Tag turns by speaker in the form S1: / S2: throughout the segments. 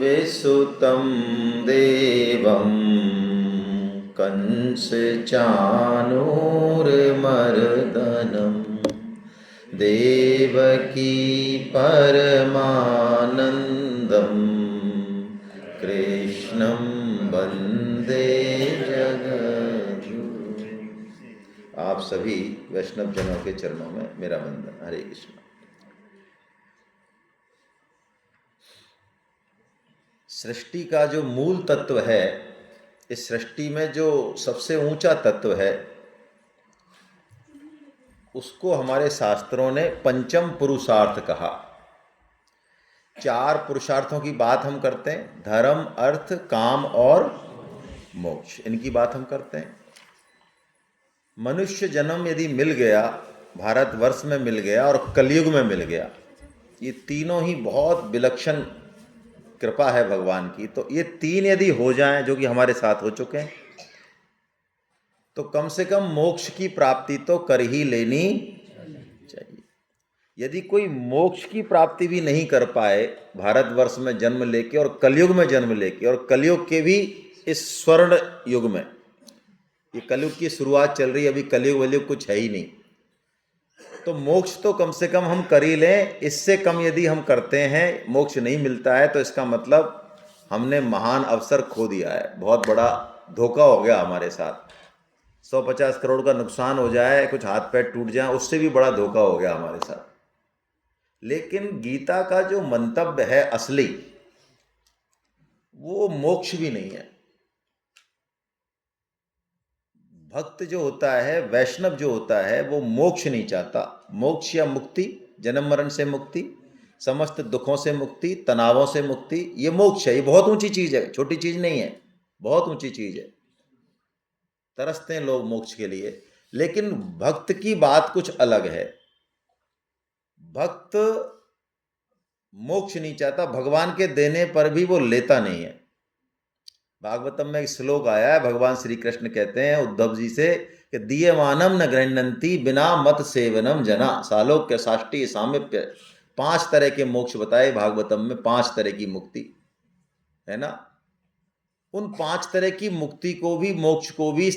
S1: विसुतं देवं कंसचाणूरमर्दनं देवकी परमानन्दं कृष्णं वन्दे जगद्गुरुं। आप सभी वैष्णव जनों के चरणों में मेरा वंदन। हरे कृष्ण। सृष्टि का जो मूल तत्व है, इस सृष्टि में जो सबसे ऊंचा तत्व है, उसको हमारे शास्त्रों ने पंचम पुरुषार्थ कहा। 4 पुरुषार्थों की बात हम करते हैं, धर्म, अर्थ, काम और मोक्ष, इनकी बात हम करते हैं। मनुष्य जन्म यदि मिल गया, भारतवर्ष में मिल गया और कलयुग में मिल गया, ये तीनों ही बहुत विलक्षण कृपा है भगवान की। तो ये 3 यदि हो जाएं, जो कि हमारे साथ हो चुके हैं, तो कम से कम मोक्ष की प्राप्ति तो कर ही लेनी चाहिए। यदि कोई मोक्ष की प्राप्ति भी नहीं कर पाए, भारतवर्ष में जन्म लेके और कलयुग में जन्म लेके, और कलयुग के भी इस स्वर्ण युग में, ये कलयुग की शुरुआत चल रही है, अभी कलयुग वलयुग कुछ है ही नहीं, तो मोक्ष तो कम से कम हम कर ही लें। इससे कम यदि हम करते हैं, मोक्ष नहीं मिलता है, तो इसका मतलब हमने महान अवसर खो दिया है, बहुत बड़ा धोखा हो गया हमारे साथ। 150 करोड़ का नुकसान हो जाए, कुछ हाथ पैर टूट जाए, उससे भी बड़ा धोखा हो गया हमारे साथ। लेकिन गीता का जो मंतव्य है असली, वो मोक्ष भी नहीं है। भक्त जो होता है, वैष्णव जो होता है, वो मोक्ष नहीं चाहता। मोक्ष या मुक्ति, जन्म मरण से मुक्ति, समस्त दुखों से मुक्ति, तनावों से मुक्ति, ये मोक्ष है। ये बहुत ऊंची चीज है, छोटी चीज नहीं है, बहुत ऊंची चीज है। तरसते हैं लोग मोक्ष के लिए, लेकिन भक्त की बात कुछ अलग है। भक्त मोक्ष नहीं चाहता, भगवान के देने पर भी वो लेता नहीं है। भागवतम में एक श्लोक आया है, भगवान श्री कृष्ण कहते हैं उद्धव जी से कि दीयमानम न गृह्णन्ति बिना मत सेवनम जना सालोक्य साष्टी सामीप्य। 5 तरह के मोक्ष बताए भागवतम में, 5 तरह की मुक्ति है ना। उन 5 तरह की मुक्ति को भी, मोक्ष को भी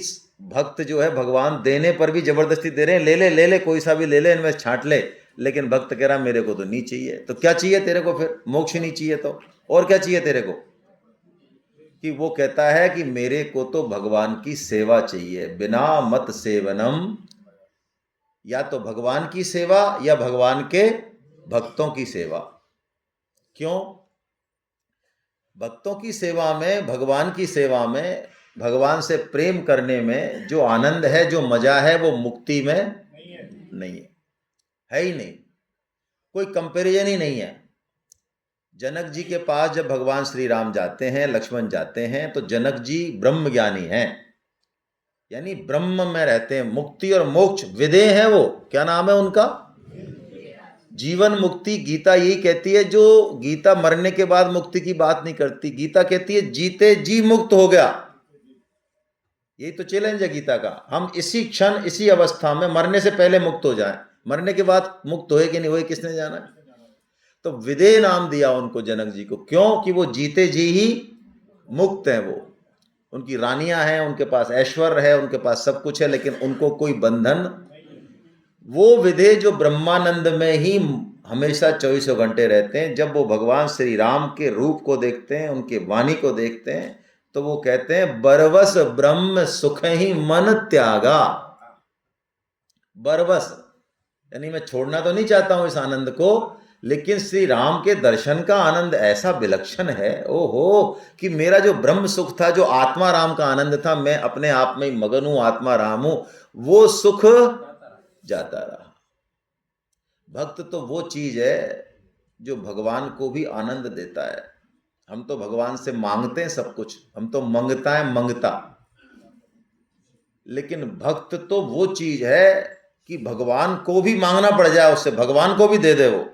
S1: भक्त जो है, भगवान देने पर भी जबरदस्ती दे रहे हैं। ले ले ले ले, कोई सा भी ले ले, इनमें छांट ले। लेकिन भक्त कह रहा मेरे को तो नहीं चाहिए। तो क्या चाहिए तेरे को फिर? मोक्ष नहीं चाहिए तो और क्या चाहिए तेरे को? कि वो कहता है कि मेरे को तो भगवान की सेवा चाहिए, बिना मत सेवनम। या तो भगवान की सेवा या भगवान के भक्तों की सेवा। क्यों? भक्तों की सेवा में, भगवान की सेवा में, भगवान से प्रेम करने में जो आनंद है, जो मजा है, वो मुक्ति में नहीं है ही नहीं। कोई कंपैरिजन ही नहीं है। जनक जी के पास जब भगवान श्री राम जाते हैं, लक्ष्मण जाते हैं, तो जनक जी ब्रह्म ज्ञानी हैं, यानी ब्रह्म में रहते हैं। मुक्ति और मोक्ष विदेह है। वो क्या नाम है उनका? जीवन मुक्ति। गीता यही कहती है, जो गीता मरने के बाद मुक्ति की बात नहीं करती। गीता कहती है जीते जी मुक्त हो गया। यही तो चैलेंज है गीता का। हम इसी क्षण, इसी अवस्था में, मरने से पहले मुक्त हो जाएं। मरने के बाद मुक्त होए कि नहीं होए, किसने जाना। तो विदेह नाम दिया उनको, जनक जी को। क्यों? कि वो जीते जी ही मुक्त हैं। वो, उनकी रानियां हैं, उनके पास ऐश्वर्य है, उनके पास सब कुछ है, लेकिन उनको कोई बंधन। वो विदेह जो ब्रह्मानंद में ही हमेशा 24 घंटे रहते हैं, जब वो भगवान श्री राम के रूप को देखते हैं, उनके वाणी को देखते हैं, तो वो कहते हैं बरवस ब्रह्म सुख ही मन त्यागा। बरवस यानी मैं छोड़ना तो नहीं चाहता हूं इस आनंद को, लेकिन श्री राम के दर्शन का आनंद ऐसा विलक्षण है, ओहो, कि मेरा जो ब्रह्म सुख था, जो आत्मा राम का आनंद था, मैं अपने आप में मगन हूं, आत्मा राम हूं, वो सुख जाता रहा। भक्त तो वो चीज है जो भगवान को भी आनंद देता है। हम तो भगवान से मांगते हैं सब कुछ, हम तो मंगता है मंगता। लेकिन भक्त तो वो चीज है कि भगवान को भी मांगना पड़ जाए उससे, भगवान को भी दे दे वो।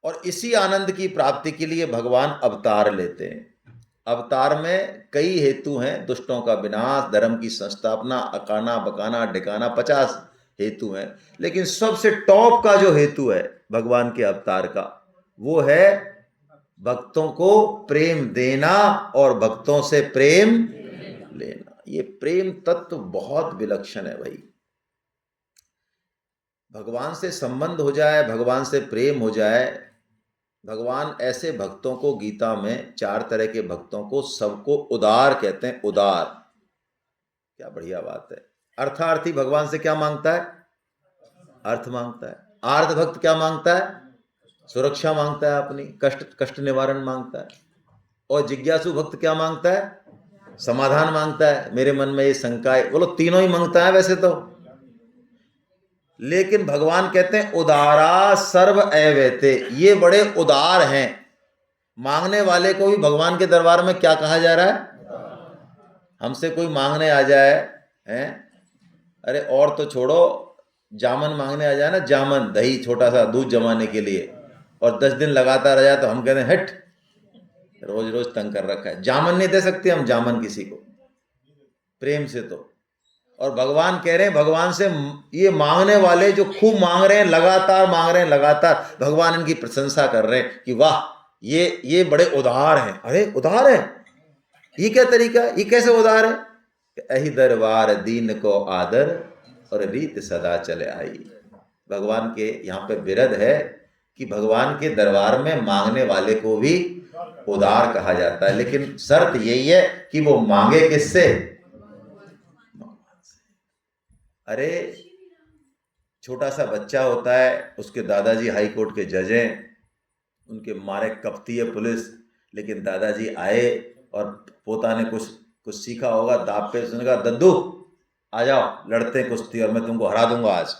S1: और इसी आनंद की प्राप्ति के लिए भगवान अवतार लेते हैं। अवतार में कई हेतु हैं, दुष्टों का विनाश, धर्म की संस्थापना, अकाना बकाना ढिकाना, 50 हेतु हैं। लेकिन सबसे टॉप का जो हेतु है भगवान के अवतार का, वो है भक्तों को प्रेम देना और भक्तों से प्रेम लेना। ये प्रेम तत्व बहुत विलक्षण है भाई। भगवान से संबंध हो जाए, भगवान से प्रेम हो जाए। भगवान ऐसे भक्तों को गीता में 4 तरह के भक्तों को सबको उदार कहते हैं। उदार, क्या बढ़िया बात है। अर्थार्थी भगवान से क्या मांगता है? अर्थ मांगता है। आर्थ भक्त क्या मांगता है? सुरक्षा मांगता है, अपनी कष्ट निवारण मांगता है। और जिज्ञासु भक्त क्या मांगता है? समाधान मांगता है। मेरे मन में ये शंका है, बोलो तीनों ही मांगता है वैसे तो, लेकिन भगवान कहते हैं उदारा सर्व एवैते, ये बड़े उदार हैं। मांगने वाले को भी भगवान के दरबार में क्या कहा जा रहा है? हमसे कोई मांगने आ जाए हैं, अरे और तो छोड़ो, जामन मांगने आ जाए ना, जामन दही छोटा सा दूध जमाने के लिए, और 10 दिन लगातार रह जाए तो हम कहते हैं हट, रोज रोज तंग कर रखा है। जामन नहीं दे सकते हम जामन किसी को प्रेम से तो। और भगवान कह रहे हैं, भगवान से ये मांगने वाले जो खूब मांग रहे हैं, लगातार मांग रहे हैं, लगातार, भगवान इनकी प्रशंसा कर रहे हैं कि वाह ये बड़े उदार हैं। अरे उदार है, ये क्या तरीका, ये कैसे उदार है? अहि दरबार दीन को आदर और रीत सदा चले आई। भगवान के यहाँ पे विरध है कि भगवान के दरबार में मांगने वाले को भी उदार कहा जाता है, लेकिन शर्त यही है कि वो मांगे किससे? अरे छोटा सा बच्चा होता है, उसके दादाजी हाई कोर्ट के जज हैं, उनके मारे कपती है पुलिस, लेकिन दादाजी आए और पोता ने कुछ सीखा होगा, दाब पे सुनेगा, दद्दू आ जाओ लड़ते हैं कुश्ती और मैं तुमको हरा दूंगा आज।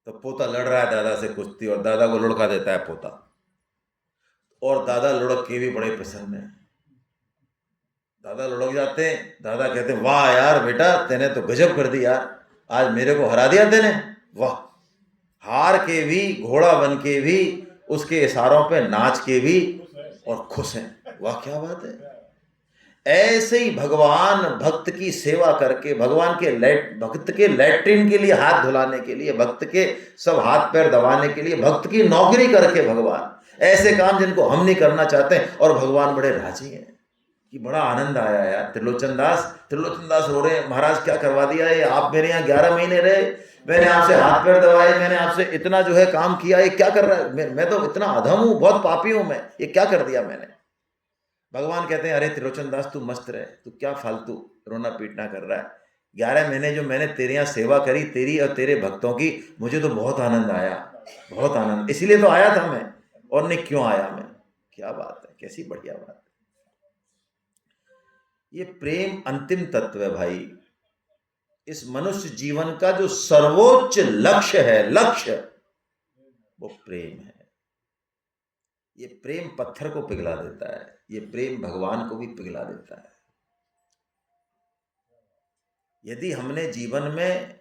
S1: तो पोता लड़ रहा है दादा से कुश्ती और दादा को लुढ़का देता है पोता, और दादा लुढ़क के भी बड़े प्रसन्न है। दादा लुढ़क जाते हैं, दादा कहते हैं वाह यार बेटा, तेने तो गजब कर दी यार, आज मेरे को हरा दिया तेने, वाह। हार के भी, घोड़ा बन के भी, उसके इशारों पे नाच के भी, और खुश हैं, वाह क्या बात है। ऐसे ही भगवान भक्त की सेवा करके, भगवान के भक्त के लैट्रिन के लिए हाथ धुलाने के लिए, भक्त के सब हाथ पैर दबाने के लिए, भक्त की नौकरी करके भगवान ऐसे काम जिनको हम नहीं करना चाहते हैं, और भगवान बड़े राजी हैं कि बड़ा आनंद आया यार। त्रिलोचन दास रो रहे हैं, महाराज क्या करवा दिया है, आप मेरे यहाँ 11 महीने रहे, मैंने आपसे हाथ पैर दबाए, मैंने आपसे इतना जो है काम किया, ये क्या कर रहा है, मैं तो इतना अधम हूँ, बहुत पापी हूँ मैं, ये क्या कर दिया मैंने। भगवान कहते हैं अरे त्रिलोचन दास तू मस्त रहे, तू क्या फालतू रोना पीटना कर रहा है। 11 महीने जो मैंने तेरे यहाँ सेवा करी, तेरी और तेरे भक्तों की, मुझे तो बहुत आनंद आया, बहुत आनंद, इसीलिए तो आया था मैं, और नहीं क्यों आया मैं। क्या बात है, कैसी बढ़िया बात है। ये प्रेम अंतिम तत्व है भाई। इस मनुष्य जीवन का जो सर्वोच्च लक्ष्य है, लक्ष्य वो प्रेम है। ये प्रेम पत्थर को पिघला देता है, ये प्रेम भगवान को भी पिघला देता है। यदि हमने जीवन में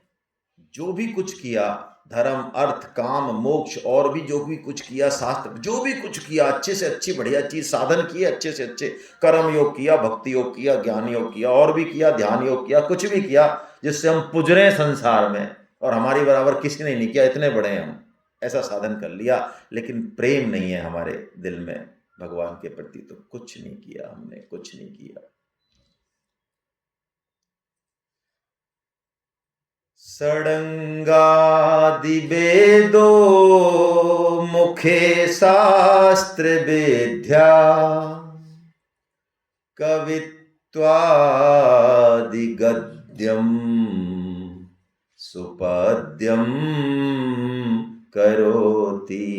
S1: जो भी कुछ किया, धर्म अर्थ काम मोक्ष, और भी जो भी कुछ किया, शास्त्र जो भी कुछ किया, अच्छे से अच्छी बढ़िया चीज साधन किए, अच्छे से अच्छे कर्म योग किया, भक्ति योग किया, ज्ञान योग किया, और भी किया, ध्यान योग किया, कुछ भी किया जिससे हम पुज रहे हैं संसार में, और हमारी बराबर किसी ने नहीं किया, इतने बड़े हैं हम, ऐसा साधन कर लिया, लेकिन प्रेम नहीं है हमारे दिल में भगवान के प्रति, तो कुछ नहीं किया हमने, कुछ नहीं किया। षडंगादि वेदो मुखे शास्त्र विद्या, कवित्वादि गद्यम सुपद्यम करोति,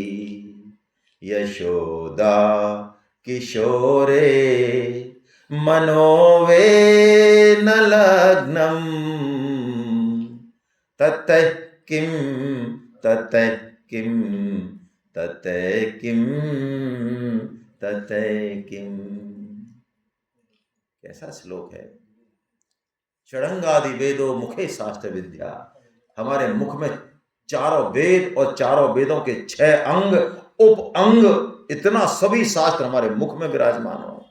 S1: यशोदा किशोरे मनोवेन लग्नम, ततः किम ततः किम ततः किम ततः किम। कैसा श्लोक है। षडंगादि वेदों मुखे शास्त्र विद्या, हमारे मुख में 4 वेद और 4 वेदों के 6 अंग उप अंग, इतना सभी शास्त्र हमारे मुख में विराजमान हो।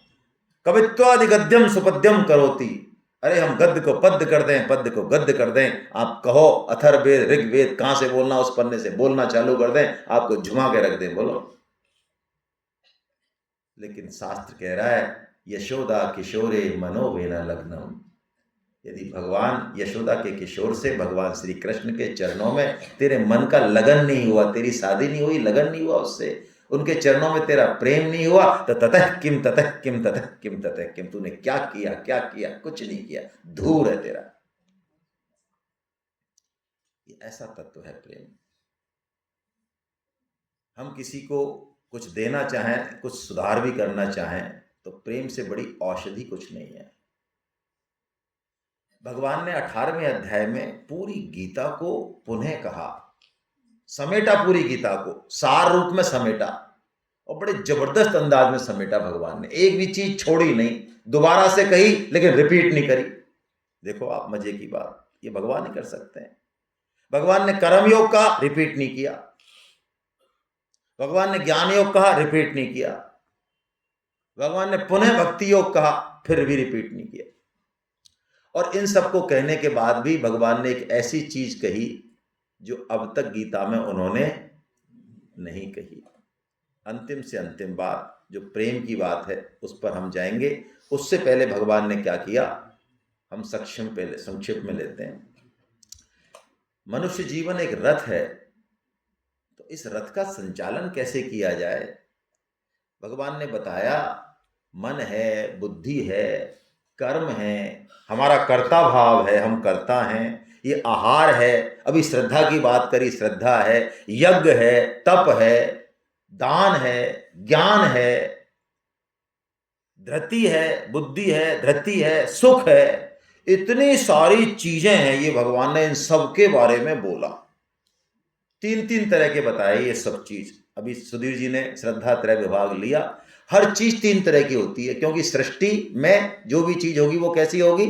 S1: कवित्वादि गद्यम सुपद्यम करोति, अरे हम गद्य को पद्य कर दें, पद्य को गद्य कर दें, आप कहो अथर्ववेद ऋग्वेद कहां से बोलना उस पन्ने से बोलना चालू कर दें, आपको झुमा के रख दें, बोलो। लेकिन शास्त्र कह रहा है यशोदा किशोरे मनोवेना लग्नम। यदि भगवान यशोदा के किशोर से भगवान श्री कृष्ण के चरणों में तेरे मन का लगन नहीं हुआ, तेरी शादी नहीं हुई, लगन नहीं हुआ उससे, उनके चरणों में तेरा प्रेम नहीं हुआ, तो ततः किम ततः किम ततः किम ततः किम, तूने क्या किया, क्या किया, कुछ नहीं किया, धूर है तेरा। ये ऐसा तत्व है प्रेम। हम किसी को कुछ देना चाहें, कुछ सुधार भी करना चाहें, तो प्रेम से बड़ी औषधि कुछ नहीं है। भगवान ने 18वें अध्याय में पूरी गीता को पुनः कहा, समेटा, पूरी गीता को सार रूप में समेटा, और बड़े जबरदस्त अंदाज में समेटा भगवान ने, एक भी चीज छोड़ी नहीं, दोबारा से कही लेकिन रिपीट नहीं करी। देखो आप मजे की बात, ये भगवान ही कर सकते हैं। भगवान ने कर्म योग का रिपीट नहीं किया, भगवान ने ज्ञान योग कहा, रिपीट नहीं किया, भगवान ने पुनः भक्ति योग कहा, फिर भी रिपीट नहीं किया। और इन सबको कहने के बाद भी भगवान ने एक ऐसी चीज कही जो अब तक गीता में उन्होंने नहीं कही। अंतिम से अंतिम बात जो प्रेम की बात है उस पर हम जाएंगे, उससे पहले भगवान ने क्या किया हम संक्षेप में लेते हैं। मनुष्य जीवन एक रथ है, तो इस रथ का संचालन कैसे किया जाए भगवान ने बताया। मन है, बुद्धि है, कर्म है, हमारा कर्ता भाव है, हम करता हैं, ये आहार है, अभी श्रद्धा की बात करी, श्रद्धा है, यज्ञ है, तप है, दान है, ज्ञान है, धृति है, बुद्धि है, धृति है, सुख है, इतनी सारी चीजें हैं। ये भगवान ने इन सब के बारे में बोला, 3-3 तरह के बताए ये सब चीज। अभी सुधीर जी ने श्रद्धा त्रय विभाग लिया, हर चीज 3 तरह की होती है, क्योंकि सृष्टि में जो भी चीज होगी वो कैसी होगी,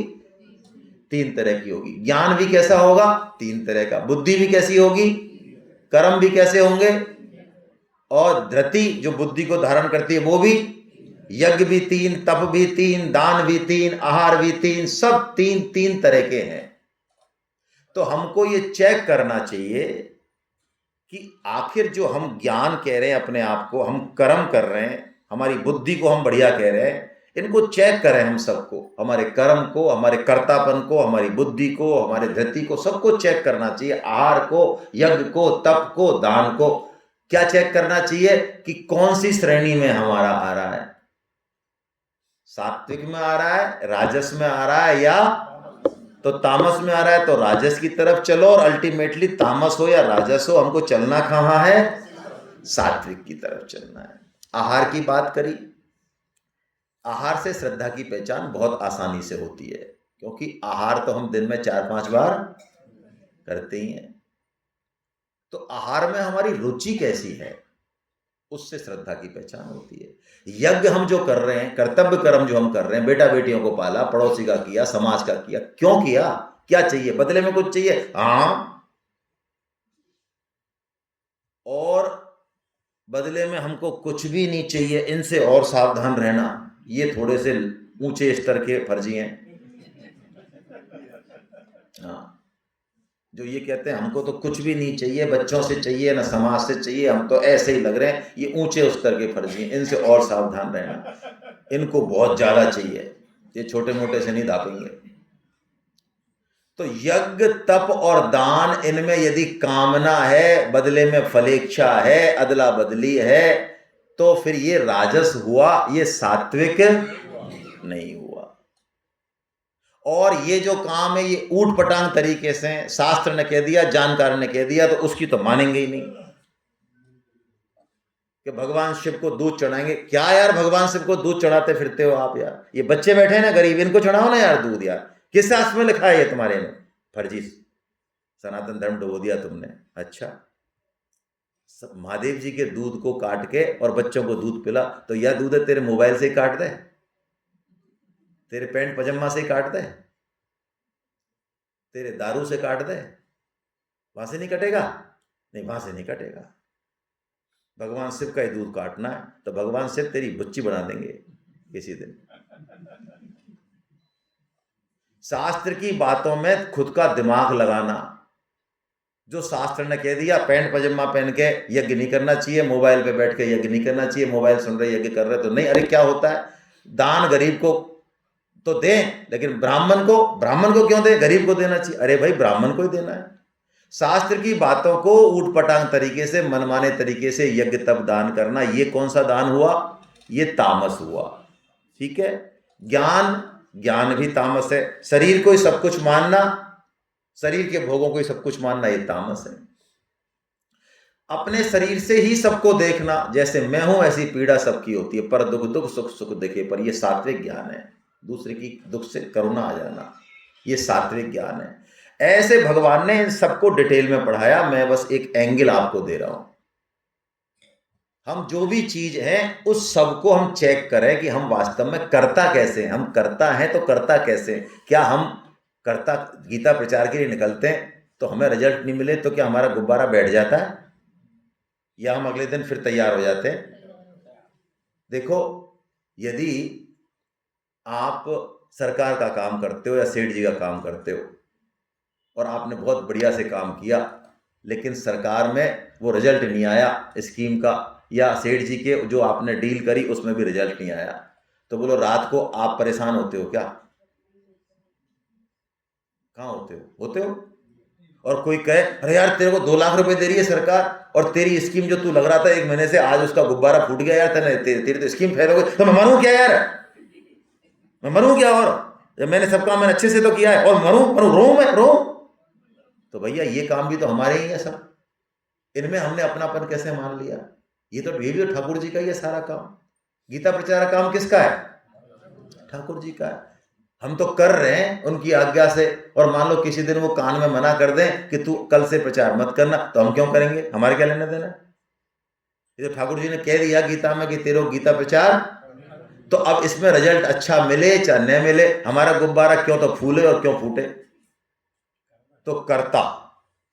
S1: 3 तरह की होगी। ज्ञान भी कैसा होगा, 3 तरह का, बुद्धि भी कैसी होगी, कर्म भी कैसे होंगे, और धृति जो बुद्धि को धारण करती है वो भी, यज्ञ भी 3, तप भी 3, दान भी 3, आहार भी 3, सब 3 तरह के हैं। तो हमको ये चेक करना चाहिए कि आखिर जो हम ज्ञान कह रहे हैं अपने आप को, हम कर्म कर रहे हैं, हमारी बुद्धि को हम बढ़िया कह रहे हैं, इनको चेक करें हम सबको, हमारे कर्म को, हमारे कर्तापन को, हमारी बुद्धि को, हमारे धृति को, सबको चेक करना चाहिए। आहार को, यज्ञ को, तप को, दान को, क्या चेक करना चाहिए कि कौन सी श्रेणी में हमारा आ रहा है, सात्विक में आ रहा है, राजस में आ रहा है, या तो तामस में आ रहा है तो राजस की तरफ चलो, और अल्टीमेटली तामस हो या राजस हो हमको चलना कहां है, सात्विक की तरफ चलना है। आहार की बात करी, आहार से श्रद्धा की पहचान बहुत आसानी से होती है, क्योंकि आहार तो हम दिन में 4-5 बार करते ही हैं। तो आहार में हमारी रुचि कैसी है, उससे श्रद्धा की पहचान होती है। यज्ञ हम जो कर रहे हैं, कर्तव्य कर्म जो हम कर रहे हैं, बेटा बेटियों को पाला, पड़ोसी का किया, समाज का किया, क्यों किया, क्या चाहिए, बदले में कुछ चाहिए, हाँ, और बदले में हमको कुछ भी नहीं चाहिए, इनसे और सावधान रहना, ये थोड़े से ऊंचे स्तर के फर्जी हैं। हाँ, जो ये कहते हैं हमको तो कुछ भी नहीं चाहिए, बच्चों से चाहिए ना समाज से चाहिए, हम तो ऐसे ही लग रहे हैं, ये ऊंचे स्तर के फर्जी हैं, इनसे और सावधान रहना, इनको बहुत ज्यादा चाहिए, ये छोटे मोटे से नहीं धापेंगे। तो यज्ञ, तप और दान, इनमें यदि कामना है, बदले में फलेच्छा है, अदला बदली है, तो फिर ये राजस हुआ, ये सात्विक नहीं हुआ। और ये जो काम है ये ऊट पटांग तरीके से शास्त्र ने कह दिया, जानकार ने कह दिया, तो उसकी तो मानेंगे ही नहीं कि भगवान शिव को दूध चढ़ाएंगे। क्या यार, भगवान शिव को दूध चढ़ाते फिरते हो आप यार, ये बच्चे बैठे हैं ना गरीब, इनको चढ़ाओ ना यार दूध, यार किस शास्त्र में लिखा है ये तुम्हारे में, फर्जी सनातन धर्म डुबो दिया तुमने। अच्छा, महादेव जी के दूध को काट के और बच्चों को दूध पिला, तो यह दूध है तेरे मोबाइल से ही काट दे, तेरे पैंट पजामा से ही काट दे, तेरे दारू से काट दे, वहां से नहीं कटेगा, नहीं वहां से नहीं कटेगा। भगवान शिव का ही दूध काटना है तो भगवान शिव तेरी बुच्ची बना देंगे किसी दिन। शास्त्र की बातों में खुद का दिमाग लगाना। जो शास्त्र ने कह दिया पैंट पजामा पहन के यज्ञ नहीं करना चाहिए, मोबाइल पे बैठ के यज्ञ नहीं करना चाहिए, मोबाइल सुन रहे यज्ञ कर रहे, तो नहीं। अरे क्या होता है, दान गरीब को तो दें, लेकिन ब्राह्मण को क्यों दें, गरीब को देना चाहिए। अरे भाई ब्राह्मण को ही देना है। शास्त्र की बातों को ऊटपटांग तरीके से, मनमाने तरीके से यज्ञ तप दान करना, ये कौन सा दान हुआ, ये तामस हुआ। ठीक है, ज्ञान भी तामस है। शरीर को ही सब कुछ मानना, शरीर के भोगों को ही सब कुछ मानना, ये तामस है। अपने शरीर से ही सबको देखना, जैसे मैं हूं ऐसी पीड़ा सबकी होती है, पर दुख दुख सुख सुख देखे, पर ये सात्विक ज्ञान है। दूसरे की दुख से करुणा आ जाना, ये सात्विक ज्ञान है। ऐसे भगवान ने इन सबको डिटेल में पढ़ाया, मैं बस एक एंगल आपको दे रहा हूं। हम जो भी चीज है उस सबको हम चेक करें कि हम वास्तव में करता कैसे हैं। हम करता हैं तो करता कैसे, क्या हम करता गीता प्रचार के लिए निकलते हैं तो हमें रिजल्ट नहीं मिले तो क्या हमारा गुब्बारा बैठ जाता है, या हम अगले दिन फिर तैयार हो जाते हैं। देखो, यदि आप सरकार का काम करते हो या सेठ जी का काम करते हो और आपने बहुत बढ़िया से काम किया, लेकिन सरकार में वो रिजल्ट नहीं आया स्कीम का, या सेठ जी के जो आपने डील करी उसमें भी रिजल्ट नहीं आया, तो बोलो रात को आप परेशान होते हो क्या? कहाँ होते हो? होते हो। और कोई कहे अरे यार तेरे को 2 लाख रुपए दे रही है सरकार और तेरी स्कीम जो तू लग रहा था 1 महीने से, आज उसका गुब्बारा फूट गया यार, तेरी तो स्कीम फेल हो गई, तो मैं मरूं क्या यार? मैं मरूं क्या? और जब मैंने सब काम मैंने अच्छे से तो किया है, और मरूं रो मैं रो? तो भैया ये काम भी तो हमारे ही है सब, इनमें हमने अपनापन कैसे मान लिया? ये भी तो ठाकुर जी का ही है सारा काम। गीता प्रचार काम किसका है? ठाकुर जी का है। हम तो कर रहे हैं उनकी आज्ञा से, और मान लो किसी दिन वो कान में मना कर दें कि तू कल से प्रचार मत करना, तो हम क्यों करेंगे? हमारे क्या लेना देना? ये तो ठाकुर जी ने कह दिया गीता में कि तेरो गीता प्रचार, तो अब इसमें रिजल्ट अच्छा मिले चाहे न मिले, हमारा गुब्बारा क्यों तो फूले और क्यों फूटे। तो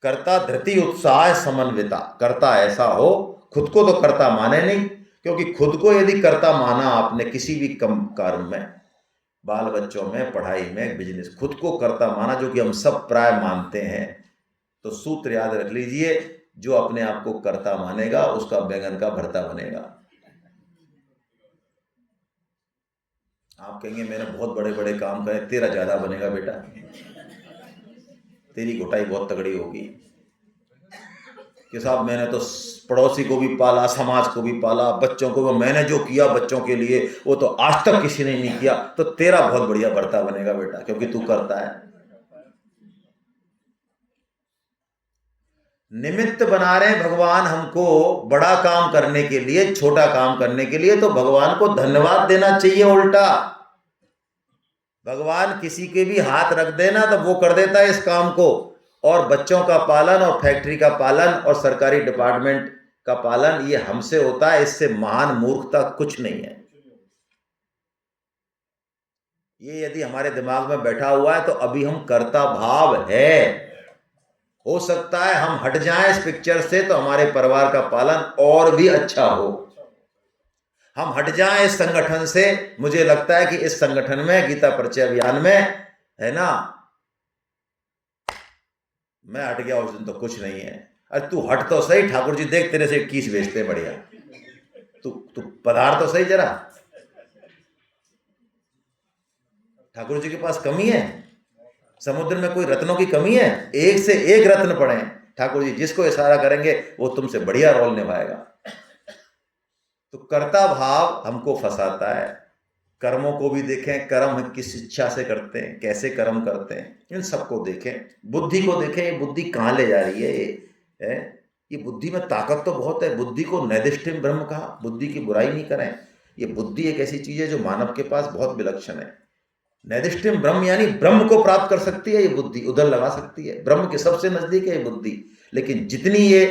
S1: कर्ता धृति उत्साह समन्विता, कर्ता ऐसा हो, खुद को तो कर्ता माने नहीं, क्योंकि खुद को यदि कर्ता माना आपने किसी भी कम कर्म में, बाल बच्चों में, पढ़ाई में, बिजनेस, खुद को कर्ता माना, जो कि हम सब प्राय मानते हैं, तो सूत्र याद रख लीजिए, जो अपने आप को कर्ता मानेगा उसका बैगन का भरता बनेगा। आप कहेंगे मैंने बहुत बड़े बड़े काम करे, तेरा ज्यादा बनेगा बेटा, तेरी घुटाई बहुत तगड़ी होगी कि साहब मैंने तो पड़ोसी को भी पाला, समाज को भी पाला, बच्चों को, मैंने जो किया बच्चों के लिए वो तो आज तक किसी ने नहीं किया, तो तेरा बहुत बढ़िया भरता बनेगा बेटा, क्योंकि तू करता है। निमित्त बना रहे भगवान हमको बड़ा काम करने के लिए, छोटा काम करने के लिए, तो भगवान को धन्यवाद देना चाहिए। उल्टा भगवान किसी के भी हाथ रख देना तो वो कर देता है इस काम को, और बच्चों का पालन और फैक्ट्री का पालन और सरकारी डिपार्टमेंट का पालन ये हमसे होता है। इससे महान मूर्खता कुछ नहीं है। ये यदि हमारे दिमाग में बैठा हुआ है तो अभी हम कर्ता भाव है। हो सकता है हम हट जाएं इस पिक्चर से तो हमारे परिवार का पालन और भी अच्छा हो। हम हट जाएं इस संगठन से, मुझे लगता है कि इस संगठन में, गीता परिचय अभियान में, है ना, मैं हट गया उस दिन तो कुछ नहीं है। अरे तू हट तो सही, ठाकुर जी देख तेरे से किस बेचते बढ़िया, तू पधार तो सही जरा। ठाकुर जी के पास कमी है? समुद्र में कोई रत्नों की कमी है? एक से एक रत्न पड़े हैं। ठाकुर जी जिसको इशारा करेंगे वो तुमसे बढ़िया रोल निभाएगा। तो कर्ता भाव हमको फंसाता है। कर्मों को भी देखें, कर्म हम किस इच्छा से करते हैं, कैसे कर्म करते हैं, इन सबको देखें। बुद्धि को देखें, ये बुद्धि कहाँ ले जा रही है? ये बुद्धि में ताकत तो बहुत है। बुद्धि को नैदिष्टिम ब्रह्म कहा, बुद्धि की बुराई नहीं करें। ये बुद्धि एक ऐसी चीज है जो मानव के पास बहुत विलक्षण है। नैदिष्टिम ब्रह्म यानी ब्रह्म को प्राप्त कर सकती है ये बुद्धि, उधर लगा सकती है, ब्रह्म के सबसे नजदीक है ये बुद्धि। लेकिन जितनी ये,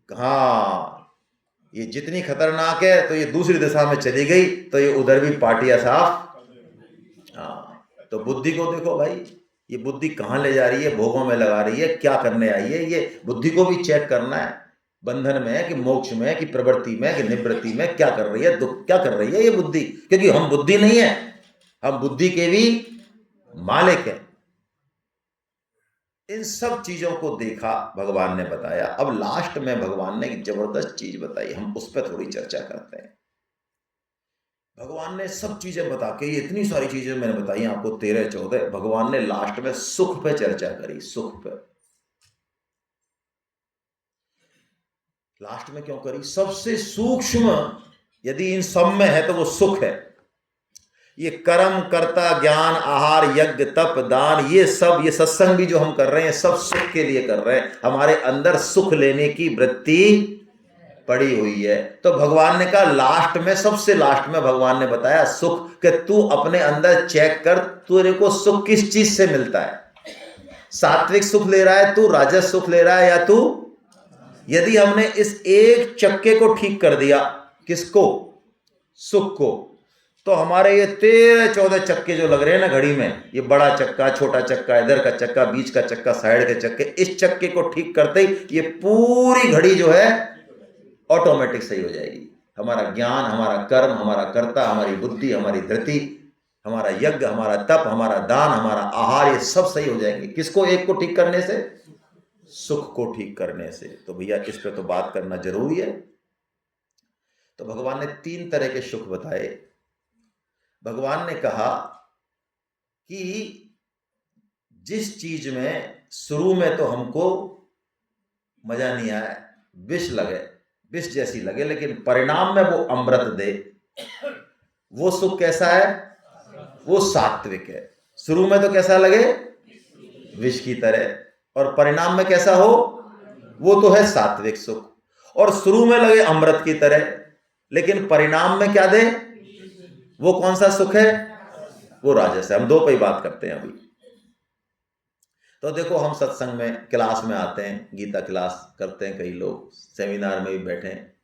S1: हाँ, ये जितनी खतरनाक है तो ये दूसरी दिशा में चली गई तो ये उधर भी पार्टियां साफ। हाँ, तो बुद्धि को देखो भाई, ये बुद्धि कहाँ ले जा रही है, भोगों में लगा रही है, क्या करने आई है। ये बुद्धि को भी चेक करना है, बंधन में है कि मोक्ष में है कि प्रवृत्ति में कि निवृत्ति में, क्या कर रही है, दुख क्या कर रही है ये बुद्धि। क्योंकि हम बुद्धि नहीं है, हम बुद्धि के भी मालिक है। इन सब चीजों को देखा, भगवान ने बताया। अब लास्ट में भगवान ने एक जबरदस्त चीज बताई, हम उस पर थोड़ी चर्चा करते हैं। भगवान ने सब चीजें बता के, ये इतनी सारी चीजें मैंने बताई आपको 13-14, भगवान ने लास्ट में सुख पे चर्चा करी। सुख पे लास्ट में क्यों करी? सबसे सूक्ष्म यदि इन सब में है तो वो सुख है। ये कर्म, कर्ता, ज्ञान, आहार, यज्ञ, तप, दान, ये सब, ये सत्संग भी जो हम कर रहे हैं सब सुख के लिए कर रहे हैं। हमारे अंदर सुख लेने की वृत्ति पड़ी हुई है। तो भगवान ने कहा लास्ट में, सबसे लास्ट में भगवान ने बताया सुख, कि तू अपने अंदर चेक कर, तेरे को सुख किस चीज से मिलता है। सात्विक सुख ले रहा है तू, राजस सुख ले रहा है, या तू, यदि हमने इस एक चक्के को ठीक कर दिया, किसको? सुख को, तो हमारे ये 13-14 चक्के जो लग रहे हैं ना घड़ी में, ये बड़ा चक्का, छोटा चक्का, इधर का चक्का, बीच का चक्का, साइड के चक्के, इस चक्के को ठीक करते ही ये पूरी घड़ी जो है ऑटोमेटिक सही हो जाएगी। हमारा ज्ञान, हमारा कर्म, हमारा कर्ता, हमारी बुद्धि, हमारी धृति, हमारा यज्ञ, हमारा तप, हमारा दान, हमारा आहार, ये सब सही हो जाएंगे। किसको? एक को ठीक करने से, सुख को ठीक करने से। तो भैया इस पे तो बात करना जरूरी है। तो भगवान ने 3 तरह के सुख बताए। भगवान ने कहा कि जिस चीज में शुरू में तो हमको मजा नहीं आया, विष लगे, विष जैसी लगे, लेकिन परिणाम में वो अमृत दे, वो सुख कैसा है? वो सात्विक है। शुरू में तो कैसा लगे? विष की तरह, और परिणाम में कैसा हो? वो तो है सात्विक सुख। और शुरू में लगे अमृत की तरह, लेकिन परिणाम में क्या दे? वो कौन सा सुख है? वो राजस है। हम 2 पे ही बात करते हैं अभी। तो देखो, हम सत्संग में, क्लास में आते हैं, गीता क्लास करते हैं, कई लोग सेमिनार में भी बैठे हैं।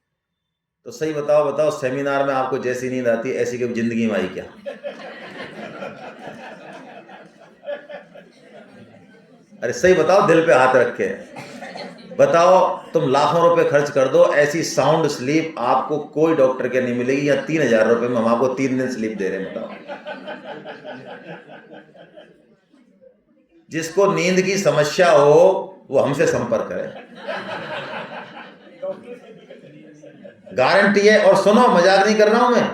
S1: तो सही बताओ सेमिनार में आपको जैसी नींद आती है ऐसी कभी जिंदगी में आई क्या? अरे सही बताओ, दिल पे हाथ रख के बताओ। तुम लाखों रुपए खर्च कर दो, ऐसी साउंड स्लीप आपको कोई डॉक्टर के नहीं मिलेगी। या 3000 रुपए में हम आपको 3 दिन स्लीप दे रहे हैं, बताओ। जिसको नींद की समस्या हो वो हमसे संपर्क करे, गारंटी है। और सुनो, मजाक नहीं कर रहा हूं मैं,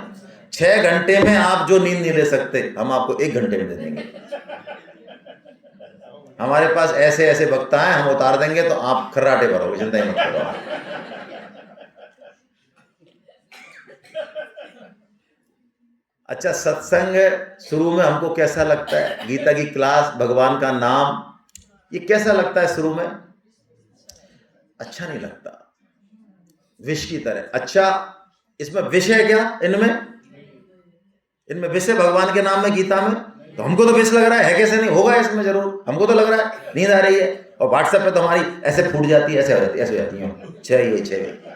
S1: 6 घंटे में आप जो नींद नहीं ले सकते, हम आपको 1 घंटे में दे देंगे। हमारे पास ऐसे ऐसे वक्ता हैं, हम उतार देंगे तो आप खर्राटे भरोगे, चिंता ही मत करो। अच्छा, सत्संग शुरू में हमको कैसा लगता है? गीता की क्लास, भगवान का नाम, ये कैसा लगता है शुरू में? अच्छा नहीं लगता, विष की तरह। अच्छा, इसमें विष है क्या? इनमें विष है भगवान के नाम में, गीता में? तो हमको तो विष लग रहा है कैसे नहीं होगा? इसमें जरूर हमको तो लग रहा है नींद आ रही है। और व्हाट्सएप पे तो हमारी ऐसे फूट जाती है, ऐसे हो जाती है, ऐसे हो जाती है 6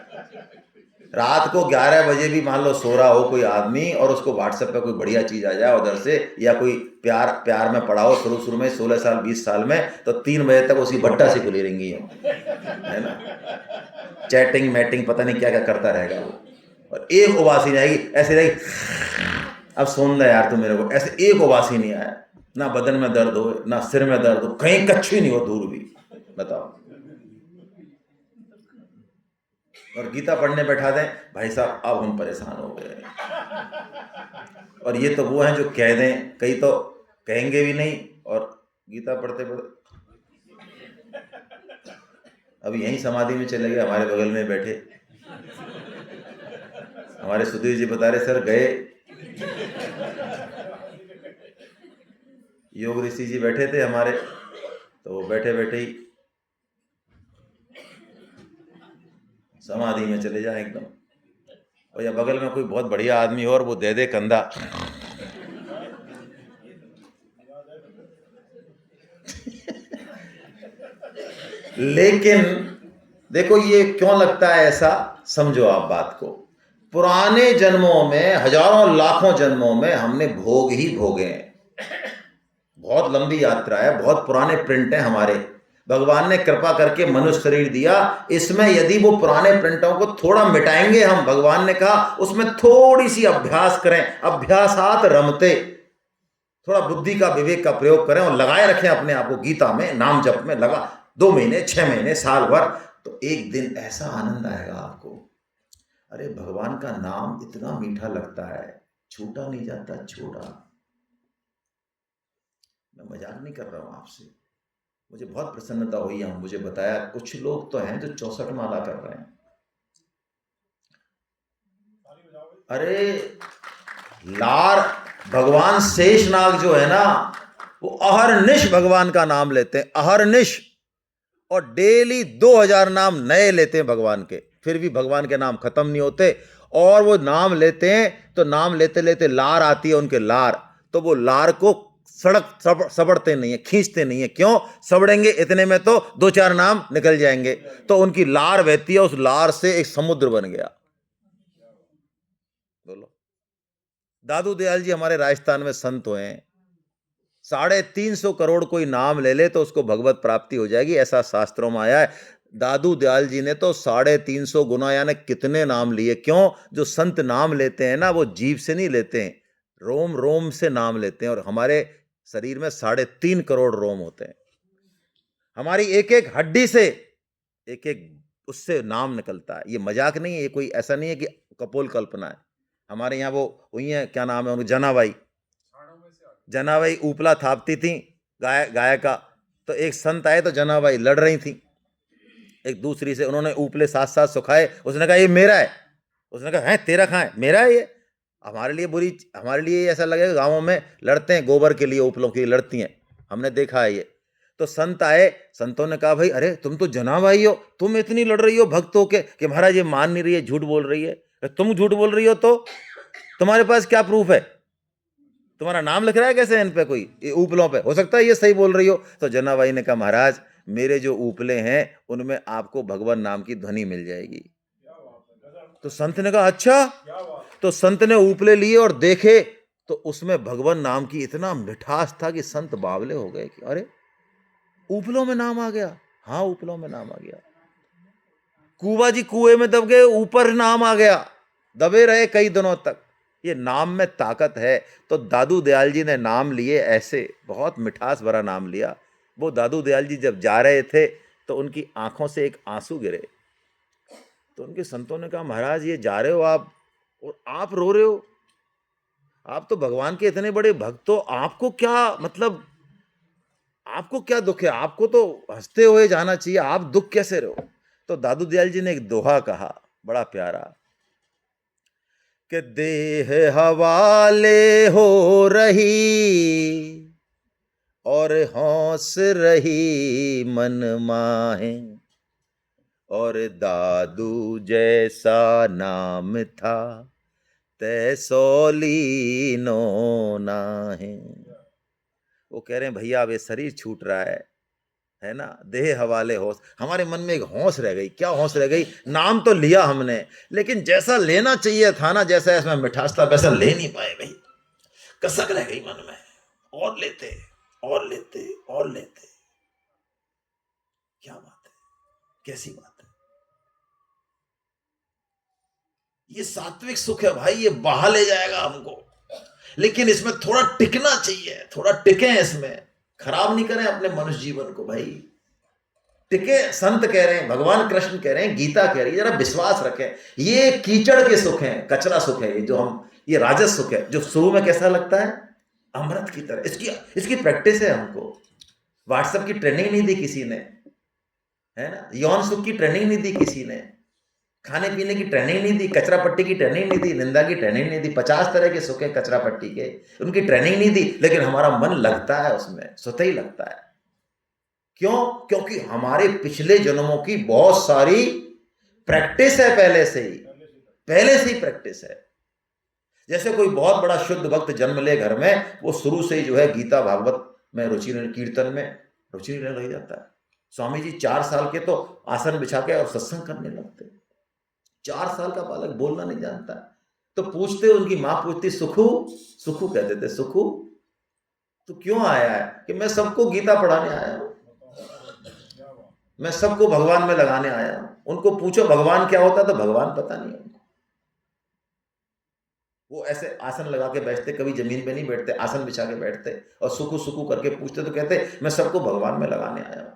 S1: रात को 11 बजे भी मान लो सो रहा हो कोई आदमी, और उसको व्हाट्सएप पे कोई बढ़िया चीज आ जाए उधर से, या कोई प्यार में पड़ा हो शुरू में 16 साल 20 साल में, तो 3 बजे तक उसकी भट्टा से खुली रहेंगी, है ना? चैटिंग मैटिंग पता नहीं क्या क्या करता रहेगा वो। और एक उबासी नहीं आएगी, ऐसे रहेगी, अब सुन ले यार तू मेरे को, ऐसे एक उबासी नहीं आया। ना बदन में दर्द हो, ना सिर में दर्द हो, कहीं कच्ची नहीं हो, दूर भी। बताओ। और गीता पढ़ने बैठा दें, भाई साहब अब हम परेशान हो गए। और ये तो वो हैं जो कह दें, कई तो कहेंगे भी नहीं, और गीता पढ़ते पढ़ते अब यहीं समाधि में चले गए। हमारे बगल में बैठे हमारे सुधीर जी बता रहे, सर गए योग ऋषि जी बैठे थे हमारे, तो वो बैठे बैठे ही समाधि में चले जाए एकदम। और या बगल में कोई बहुत बढ़िया आदमी हो और वो दे दे कंधा, लेकिन देखो ये क्यों लगता है ऐसा, समझो आप बात को। पुराने जन्मों में, हजारों लाखों जन्मों में हमने भोग ही भोगे हैं। बहुत लंबी यात्रा है, बहुत पुराने प्रिंट हैं हमारे। भगवान ने कृपा करके मनुष्य शरीर दिया, इसमें यदि वो पुराने प्रिंटों को थोड़ा मिटाएंगे हम, भगवान ने कहा उसमें थोड़ी सी अभ्यास करें, अभ्यासात रमते, थोड़ा बुद्धि का, विवेक का प्रयोग करें और लगाए रखें अपने आप को गीता में, नाम जप में लगा 2 महीने, 6 महीने, साल भर, तो एक दिन ऐसा आनंद आएगा आपको। अरे भगवान का नाम इतना मीठा लगता है, छूटा नहीं जाता, छोड़ा। मैं मजाक नहीं कर रहा हूं आपसे। मुझे बहुत प्रसन्नता हुई है, मुझे बताया कुछ लोग तो हैं जो 64 माला कर रहे हैं। अरे लार, भगवान शेषनाग जो है ना, वो अहरनिश भगवान का नाम लेते हैं, अहरनिश, और डेली 2000 नाम नए लेते हैं भगवान के, फिर भी भगवान के नाम खत्म नहीं होते। और वो नाम लेते हैं तो नाम लेते लेते लार आती है उनके, लार, तो वो लार को सबड़ते नहीं है, खींचते नहीं है। क्यों सबड़ेंगे? इतने में तो 2-4 नाम निकल जाएंगे। तो उनकी लार बहती है, उस लार से एक समुद्र बन गया। बोलो। दादू दयाल जी हमारे राजस्थान में संत हुए हैं, 350 करोड़ कोई नाम ले ले तो उसको भगवत प्राप्ति हो जाएगी, ऐसा शास्त्रों में आया है। दादू दयाल जी ने तो 350 गुना यानी कितने नाम लिए। क्यों? जो संत नाम लेते हैं ना, वो जीभ से नहीं लेते हैं, रोम रोम से नाम लेते हैं। और हमारे शरीर में 3.5 करोड़ रोम होते हैं, हमारी एक एक हड्डी से एक एक उससे नाम निकलता है। ये मजाक नहीं है, ये कोई ऐसा नहीं है कि कपोल कल्पना है। हमारे यहाँ वो हुई है, क्या नाम है उनका, जनाबाई। जनाबाई ऊपला थापती थी गाय का, तो एक संत आए तो जनाबाई लड़ रही थी एक दूसरी से, उन्होंने ऊपले साथ साथ सुखाए, उसने कहा ये मेरा है, उसने कहा है तेरा कहाँ है, मेरा है ये। हमारे लिए बुरी, हमारे लिए ऐसा लगेगा, गाँवों में लड़ते हैं गोबर के लिए, ऊपलों के लिए लड़ती हैं, हमने देखा है ये। तो संत आए, संतों ने कहा भाई अरे तुम तो जनाबाई हो, तुम इतनी लड़ रही हो भक्तों के कि महाराज ये मान नहीं रही है, झूठ बोल रही है। तुम झूठ बोल रही हो तो तुम्हारे पास क्या प्रूफ है? तुम्हारा नाम लिख रहा है कैसे इन पे, कोई ऊपलों पे? हो सकता है ये सही बोल रही हो। तो जनाबाई ने कहा महाराज मेरे जो ऊपले हैं उनमें आपको भगवान नाम की ध्वनि मिल जाएगी। तो संत ने कहा अच्छा। तो संत ने ऊपले लिए और देखे तो उसमें भगवान नाम की इतना मिठास था कि संत बावले हो गए कि अरे ऊपलों में नाम आ गया। हाँ ऊपलों में नाम आ गया। कुआ जी कुएं में दब गए, ऊपर नाम आ गया, दबे रहे कई दिनों तक। ये नाम में ताकत है। तो दादू दयाल जी ने नाम लिए ऐसे, बहुत मिठास भरा नाम लिया। वो दादू दयाल जी जब जा रहे थे तो उनकी आंखों से एक आंसू गिरे, तो उनके संतों ने कहा महाराज ये जा रहे हो आप और आप रो रहे हो, आप तो भगवान के इतने बड़े भक्त हो, आपको क्या मतलब, आपको क्या दुख है? आपको तो हंसते हुए जाना चाहिए, आप दुख कैसे रहो? तो दादू दयाल जी ने एक दोहा कहा बड़ा प्यारा, कि देह हवाले हो रही और हौस रही मन माहे, और दादू जैसा नाम था तैसोली नो नाहे। वो कह रहे हैं भैया अब ये शरीर छूट रहा है ना, देह हवाले होश। हमारे मन में एक होश रह गई। क्या होश रह गई? नाम तो लिया हमने, लेकिन जैसा लेना चाहिए था ना, जैसा इसमें मिठास था वैसा ले नहीं पाए भाई, कसक रह गई मन में। और लेते और लेते और लेते। क्या बात है, कैसी बात है। ये सात्विक सुख है भाई, ये बहा ले जाएगा हमको, लेकिन इसमें थोड़ा टिकना चाहिए, थोड़ा टिके इसमें, खराब नहीं करें अपने मनुष्य जीवन को भाई, टिके। संत कह रहे हैं, भगवान कृष्ण कह रहे हैं, गीता कह रही है, जरा विश्वास रखें। ये कीचड़ के सुख हैं, कचरा सुख है ये, जो हम, ये राजस सुख है, जो शुरू में कैसा लगता है अमृत की तरह। इसकी प्रैक्टिस है हमको। व्हाट्सएप की ट्रेनिंग नहीं दी किसी ने, है ना, यौन सुख की ट्रेनिंग नहीं दी किसी ने, खाने पीने की ट्रेनिंग नहीं दी, कचरा पट्टी की ट्रेनिंग नहीं दी, निंदा की ट्रेनिंग नहीं दी। 50 तरह के सुख है कचरा पट्टी के, उनकी ट्रेनिंग नहीं दी, लेकिन हमारा मन लगता है उसमें, स्वतः ही लगता है। क्यों? क्योंकि हमारे पिछले जन्मों की बहुत सारी प्रैक्टिस है, पहले से ही प्रैक्टिस है। जैसे कोई बहुत बड़ा शुद्ध भक्त जन्म ले घर में, वो शुरू से ही जो है गीता भागवत में रुचि, कीर्तन में रुचि लेने लग जाता है। स्वामी जी 4 साल के तो आसन बिछा के और सत्संग करने लगते। 4 साल का बालक बोलना नहीं जानता, तो पूछते, उनकी मां पूछती सुखू, सुखू कह देते, सुखू तो क्यों आया है? कि मैं सबको गीता पढ़ाने आया हूं, मैं सबको भगवान में लगाने आया हूं। उनको पूछो भगवान क्या होता, तो भगवान पता नहीं उनको। वो ऐसे आसन लगा के बैठते, कभी जमीन पे नहीं बैठते, आसन बिछा के बैठते और सुखू सुखू करके पूछते तो कहते मैं सबको भगवान में लगाने आया हूं।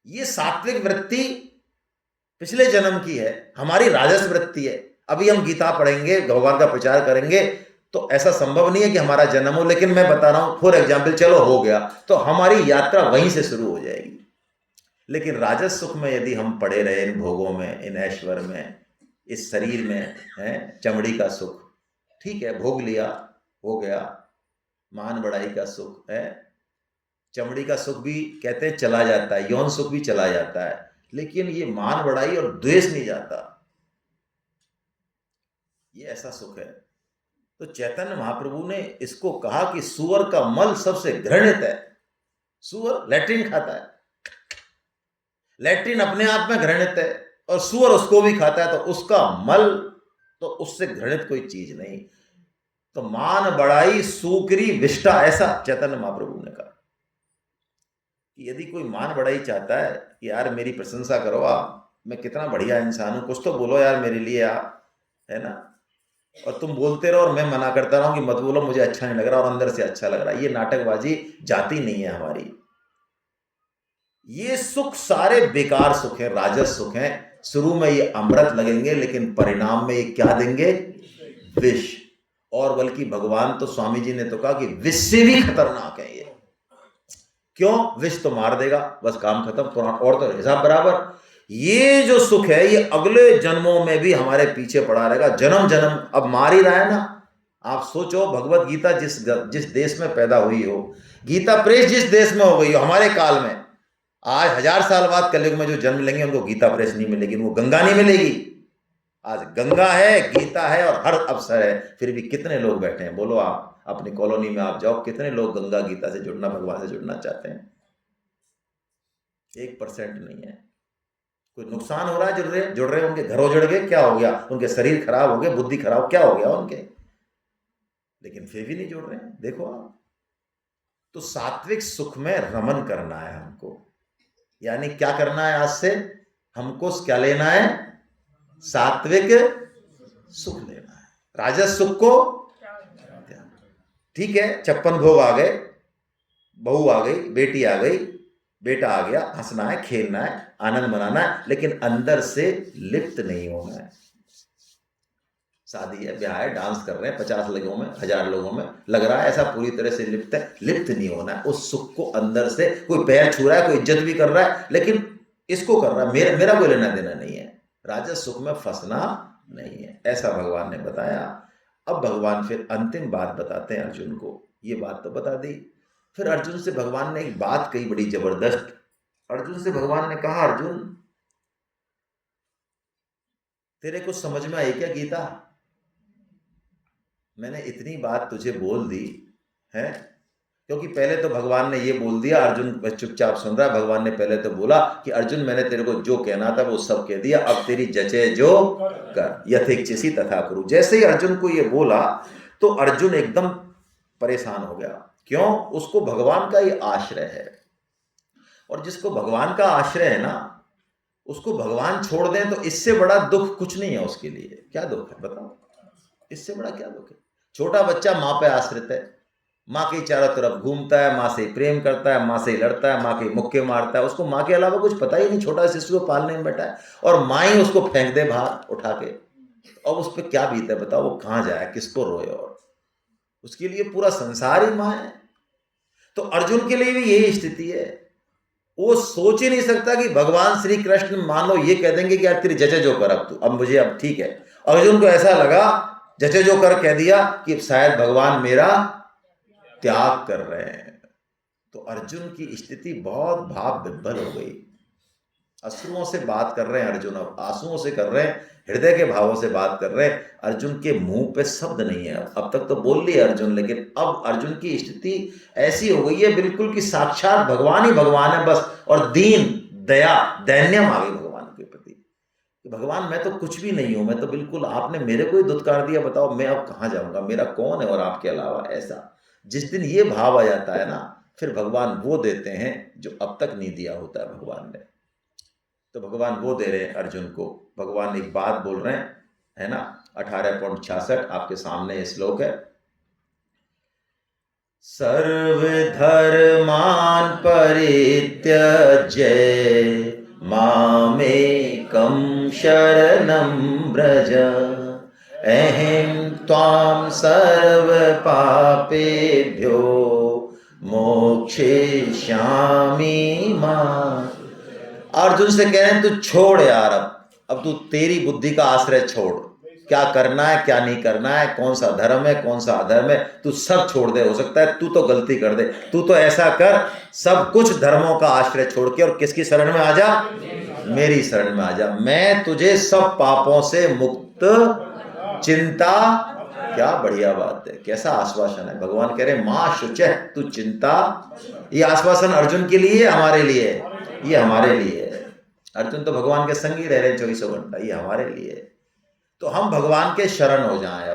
S1: ये सात्विक वृत्ति पिछले जन्म की है, हमारी राजस वृत्ति है। अभी हम गीता पढ़ेंगे, भगवान का प्रचार करेंगे, तो ऐसा संभव नहीं है कि हमारा जन्म हो, लेकिन मैं बता रहा हूं फॉर एग्जाम्पल, चलो हो गया तो हमारी यात्रा वहीं से शुरू हो जाएगी। लेकिन राजस सुख में यदि हम पड़े रहे, इन भोगों में, इन ऐश्वर्य में, इस शरीर में है चमड़ी का सुख, ठीक है भोग लिया, हो गया, मान बढ़ाई का सुख है, चमड़ी का सुख भी कहते हैं चला जाता है, यौन सुख भी चला जाता है, लेकिन ये मान बढ़ाई और द्वेष नहीं जाता, ये ऐसा सुख है। तो चैतन्य महाप्रभु ने इसको कहा कि सुअर का मल सबसे घृणित है। सुअर लैट्रिन खाता है, लैट्रिन अपने आप में घृणित है, और सुअर उसको भी खाता है, तो उसका मल तो उससे घृणित कोई चीज नहीं। तो मान बढ़ाई सूकरी विष्टा, ऐसा चैतन्य महाप्रभु ने कहा कि यदि कोई मान बढ़ाई चाहता है कि यार मेरी प्रशंसा करो आप, मैं कितना बढ़िया इंसान हूं, कुछ तो बोलो यार मेरे लिए आप, है ना, और तुम बोलते रहो और मैं मना करता रहा हूं कि मत बोलो, मुझे अच्छा नहीं लग रहा और अंदर से अच्छा लग रहा है, ये नाटकबाजी जाती नहीं है हमारी। ये सुख सारे बेकार सुख है, राजस सुख है। शुरू में ये अमृत लगेंगे, लेकिन परिणाम में ये क्या देंगे? विष। और बल्कि भगवान तो, स्वामी जी ने तो कहा कि विष से भी खतरनाक है ये। क्यों? विष तो मार देगा, बस काम खत्म, और तो हिसाब बराबर। ये जो सुख है ये अगले जन्मों में भी हमारे पीछे पड़ा रहेगा, जन्म जन्म। अब मार ही रहा है ना। आप सोचो, भगवत गीता जिस देश में पैदा हुई हो, गीता प्रेस जिस देश में हो गई हो, हमारे काल में, आज 1000 साल बाद कलयुग में जो जन्म लेंगे उनको गीता प्रेस नहीं मिलेगी, वो गंगा नहीं मिलेगी। आज गंगा है, गीता है और हर अवसर है, फिर भी कितने लोग बैठे हैं? बोलो आप अपनी कॉलोनी में आप जाओ, कितने लोग गंगा गीता से जुड़ना, भगवान से जुड़ना चाहते हैं? 1% नहीं है। कोई नुकसान हो रहा है? जुड़ रहे उनके घर उजड़ गए, क्या हो गया? उनके शरीर खराब हो गए, बुद्धि खराब, क्या हो गया उनके? लेकिन फिर भी नहीं जुड़ रहे हैं, देखो आप। तो सात्विक सुख में रमन करना है हमको, यानी क्या करना है? आज से हमको क्या लेना है? सात्विक सुख लेना है, राजस सुख को। ठीक है, 56 भोग आ गए, बहू आ गई, बेटी आ गई, बेटा आ गया, हंसना है, खेलना है, आनंद मनाना है, लेकिन अंदर से लिप्त नहीं होना है। शादी है, ब्याह है, डांस कर रहे हैं, 50 लोगों में, 1000 लोगों में लग रहा है ऐसा पूरी तरह से लिप्त है, लिप्त नहीं होना है। उस सुख को अंदर से, कोई पैर छू रहा है, कोई इज्जत भी कर रहा है, लेकिन इसको कर रहा है, मेरा कोई लेना देना नहीं है। राजस सुख में फंसना नहीं है, ऐसा भगवान ने बताया। अब भगवान फिर अंतिम बात बताते हैं अर्जुन को। ये बात तो बता दी, फिर अर्जुन से भगवान ने एक बात कही बड़ी जबरदस्त। अर्जुन से भगवान ने कहा, अर्जुन तेरे कुछ समझ में आई क्या गीता? मैंने इतनी बात तुझे बोल दी है, क्योंकि पहले तो भगवान ने ये बोल दिया, अर्जुन चुपचाप सुन रहा है। भगवान ने पहले तो बोला कि अर्जुन मैंने तेरे को जो कहना था वो सब कह दिया, अब तेरी जचे जो कर, यथेच्छसी तथा कुरु। जैसे ही अर्जुन को ये बोला तो अर्जुन एकदम परेशान हो गया। क्यों? उसको भगवान का ये आश्रय है, और जिसको भगवान का आश्रय है ना, उसको भगवान छोड़ दें तो इससे बड़ा दुख कुछ नहीं है उसके लिए। क्या दुख है बताओ? इससे बड़ा क्या दुख है? छोटा बच्चा माँ पे आश्रित है, माँ के चारों तरफ घूमता है, माँ से ही प्रेम करता है, माँ से ही लड़ता है, माँ के मुक्के मारता है, उसको माँ के अलावा कुछ पता ही नहीं। छोटा शिशु को पालने में बैठा है और माँ ही उसको फेंक दे बाहर उठा के, और उस पर क्या बीते बताओ? वो कहाँ जाए, किसको रोए? और उसके लिए पूरा संसार ही माँ है। तो अर्जुन के लिए भी यही स्थिति है। वो सोच ही नहीं सकता कि भगवान श्री कृष्ण मान लो ये कह देंगे कि यार तेरी जचे जो कर, अब तू, अब मुझे, अब ठीक है। अर्जुन को ऐसा लगा, जचे जो कर कह दिया कि शायद भगवान मेरा त्याग कर रहे हैं। तो अर्जुन की स्थिति बहुत भाव विभ्वल हो गई। अश्रुओं से बात कर रहे हैं अर्जुन, अब आंसुओं से कर रहे हैं, हृदय के भावों से बात कर रहे हैं। अर्जुन के मुंह पे शब्द नहीं है। अब तक तो बोल लिया अर्जुन, लेकिन अब अर्जुन की स्थिति ऐसी हो गई है बिल्कुल कि साक्षात भगवान ही भगवान है बस, और दीन दया दैन्यम आ गई भगवान के प्रति। भगवान मैं तो कुछ भी नहीं हूं, मैं तो बिल्कुल, आपने मेरे को ही दुत्कार दिया, बताओ मैं अब कहां जाऊंगा, मेरा कौन है और आपके अलावा? ऐसा जिस दिन ये भाव आ जाता है ना, फिर भगवान वो देते हैं जो अब तक नहीं दिया होता है भगवान ने। तो भगवान वो दे रहे हैं अर्जुन को। भगवान एक बात बोल रहे हैं, है ना, 18.66 आपके सामने ये श्लोक है। सर्वधर्मान् परित्यज्य मामेकं शरणं व्रज अहं त्वां सर्वपापेभ्यो मोक्षयिष्यामि मां। अर्जुन से कह रहे हैं तू छोड़ यार, अब तू तेरी बुद्धि का आश्रय छोड़, क्या करना है क्या नहीं करना है, कौन सा धर्म है कौन सा अधर्म है, तू सब छोड़ दे। हो सकता है तू तो गलती कर दे, तू तो ऐसा कर, सब कुछ धर्मों का आश्रय छोड़ के और किसकी शरण में आ जा, मेरी शरण में आ जा, मैं तुझे सब पापों से मुक्त, चिंता, क्या बढ़िया बात है, कैसा आश्वासन है। भगवान कह रहे मां शुचः तू चिंता, ये आश्वासन अर्जुन के लिए हमारे लिए, ये हमारे लिए। अर्जुन तो भगवान के संग ही रह रहे 24 घंटा, ये हमारे लिए। तो हम भगवान के शरण हो जाएं।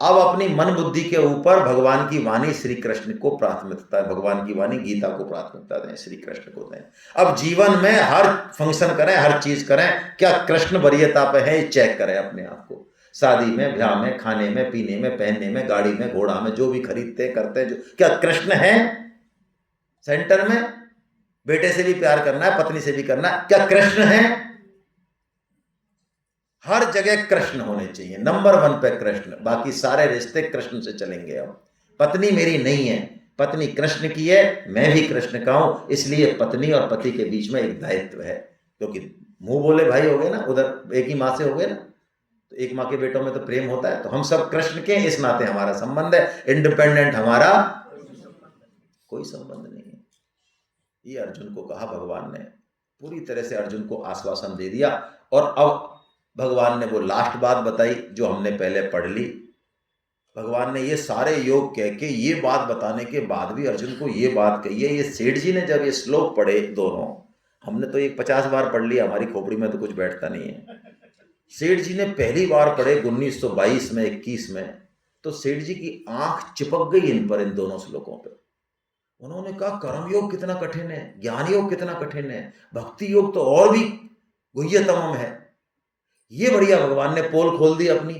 S1: अब अपनी मन बुद्धि के ऊपर भगवान की वाणी श्री कृष्ण को प्राथमिकता, भगवान की वाणी गीता को प्राथमिकता दें, श्री कृष्ण को दें। अब जीवन में हर फंक्शन करें, हर चीज करें, क्या कृष्ण वरीयता पे है ये चेक करें अपने आप को। शादी में, ब्याह में, खाने में, पीने में, पहनने में, गाड़ी में, घोड़ा में, जो भी खरीदते करते हैं, जो क्या कृष्ण है सेंटर में। बेटे से भी प्यार करना है, पत्नी से भी करना है, क्या कृष्ण है। हर जगह कृष्ण होने चाहिए, नंबर 1 पे कृष्ण, बाकी सारे रिश्ते कृष्ण से चलेंगे। अब पत्नी मेरी नहीं है, पत्नी कृष्ण की है, मैं भी कृष्ण का हूं, इसलिए पत्नी और पति के बीच में एक दायित्व है, क्योंकि मुंह बोले भाई हो गए ना, उधर एक ही माँ से हो गए ना, तो एक माँ के बेटों में तो प्रेम होता है। तो हम सब कृष्ण के, इस नाते हमारा संबंध है, इंडिपेंडेंट हमारा कोई संबंध नहीं है। ये अर्जुन को कहा भगवान ने, पूरी तरह से अर्जुन को आश्वासन दे दिया। और अब भगवान ने वो लास्ट बात बताई जो हमने पहले पढ़ ली। भगवान ने ये सारे योग कह के, ये बात बताने के बाद भी अर्जुन को ये बात कही है। ये सेठ जी ने जब ये श्लोक पढ़े दोनों, हमने तो ये 50 बार पढ़ लिया, हमारी खोपड़ी में तो कुछ बैठता नहीं है। सेठ जी ने पहली बार पढ़े 1922 में, 21 में, तो सेठ जी की आंख चिपक गई इन पर, इन दोनों श्लोकों पर। उन्होंने कहा कर्म योग कितना कठिन है, ज्ञान योग कितना कठिन है, भक्ति योग तो और भी गुह्यतम है। ये बढ़िया भगवान ने पोल खोल दी अपनी।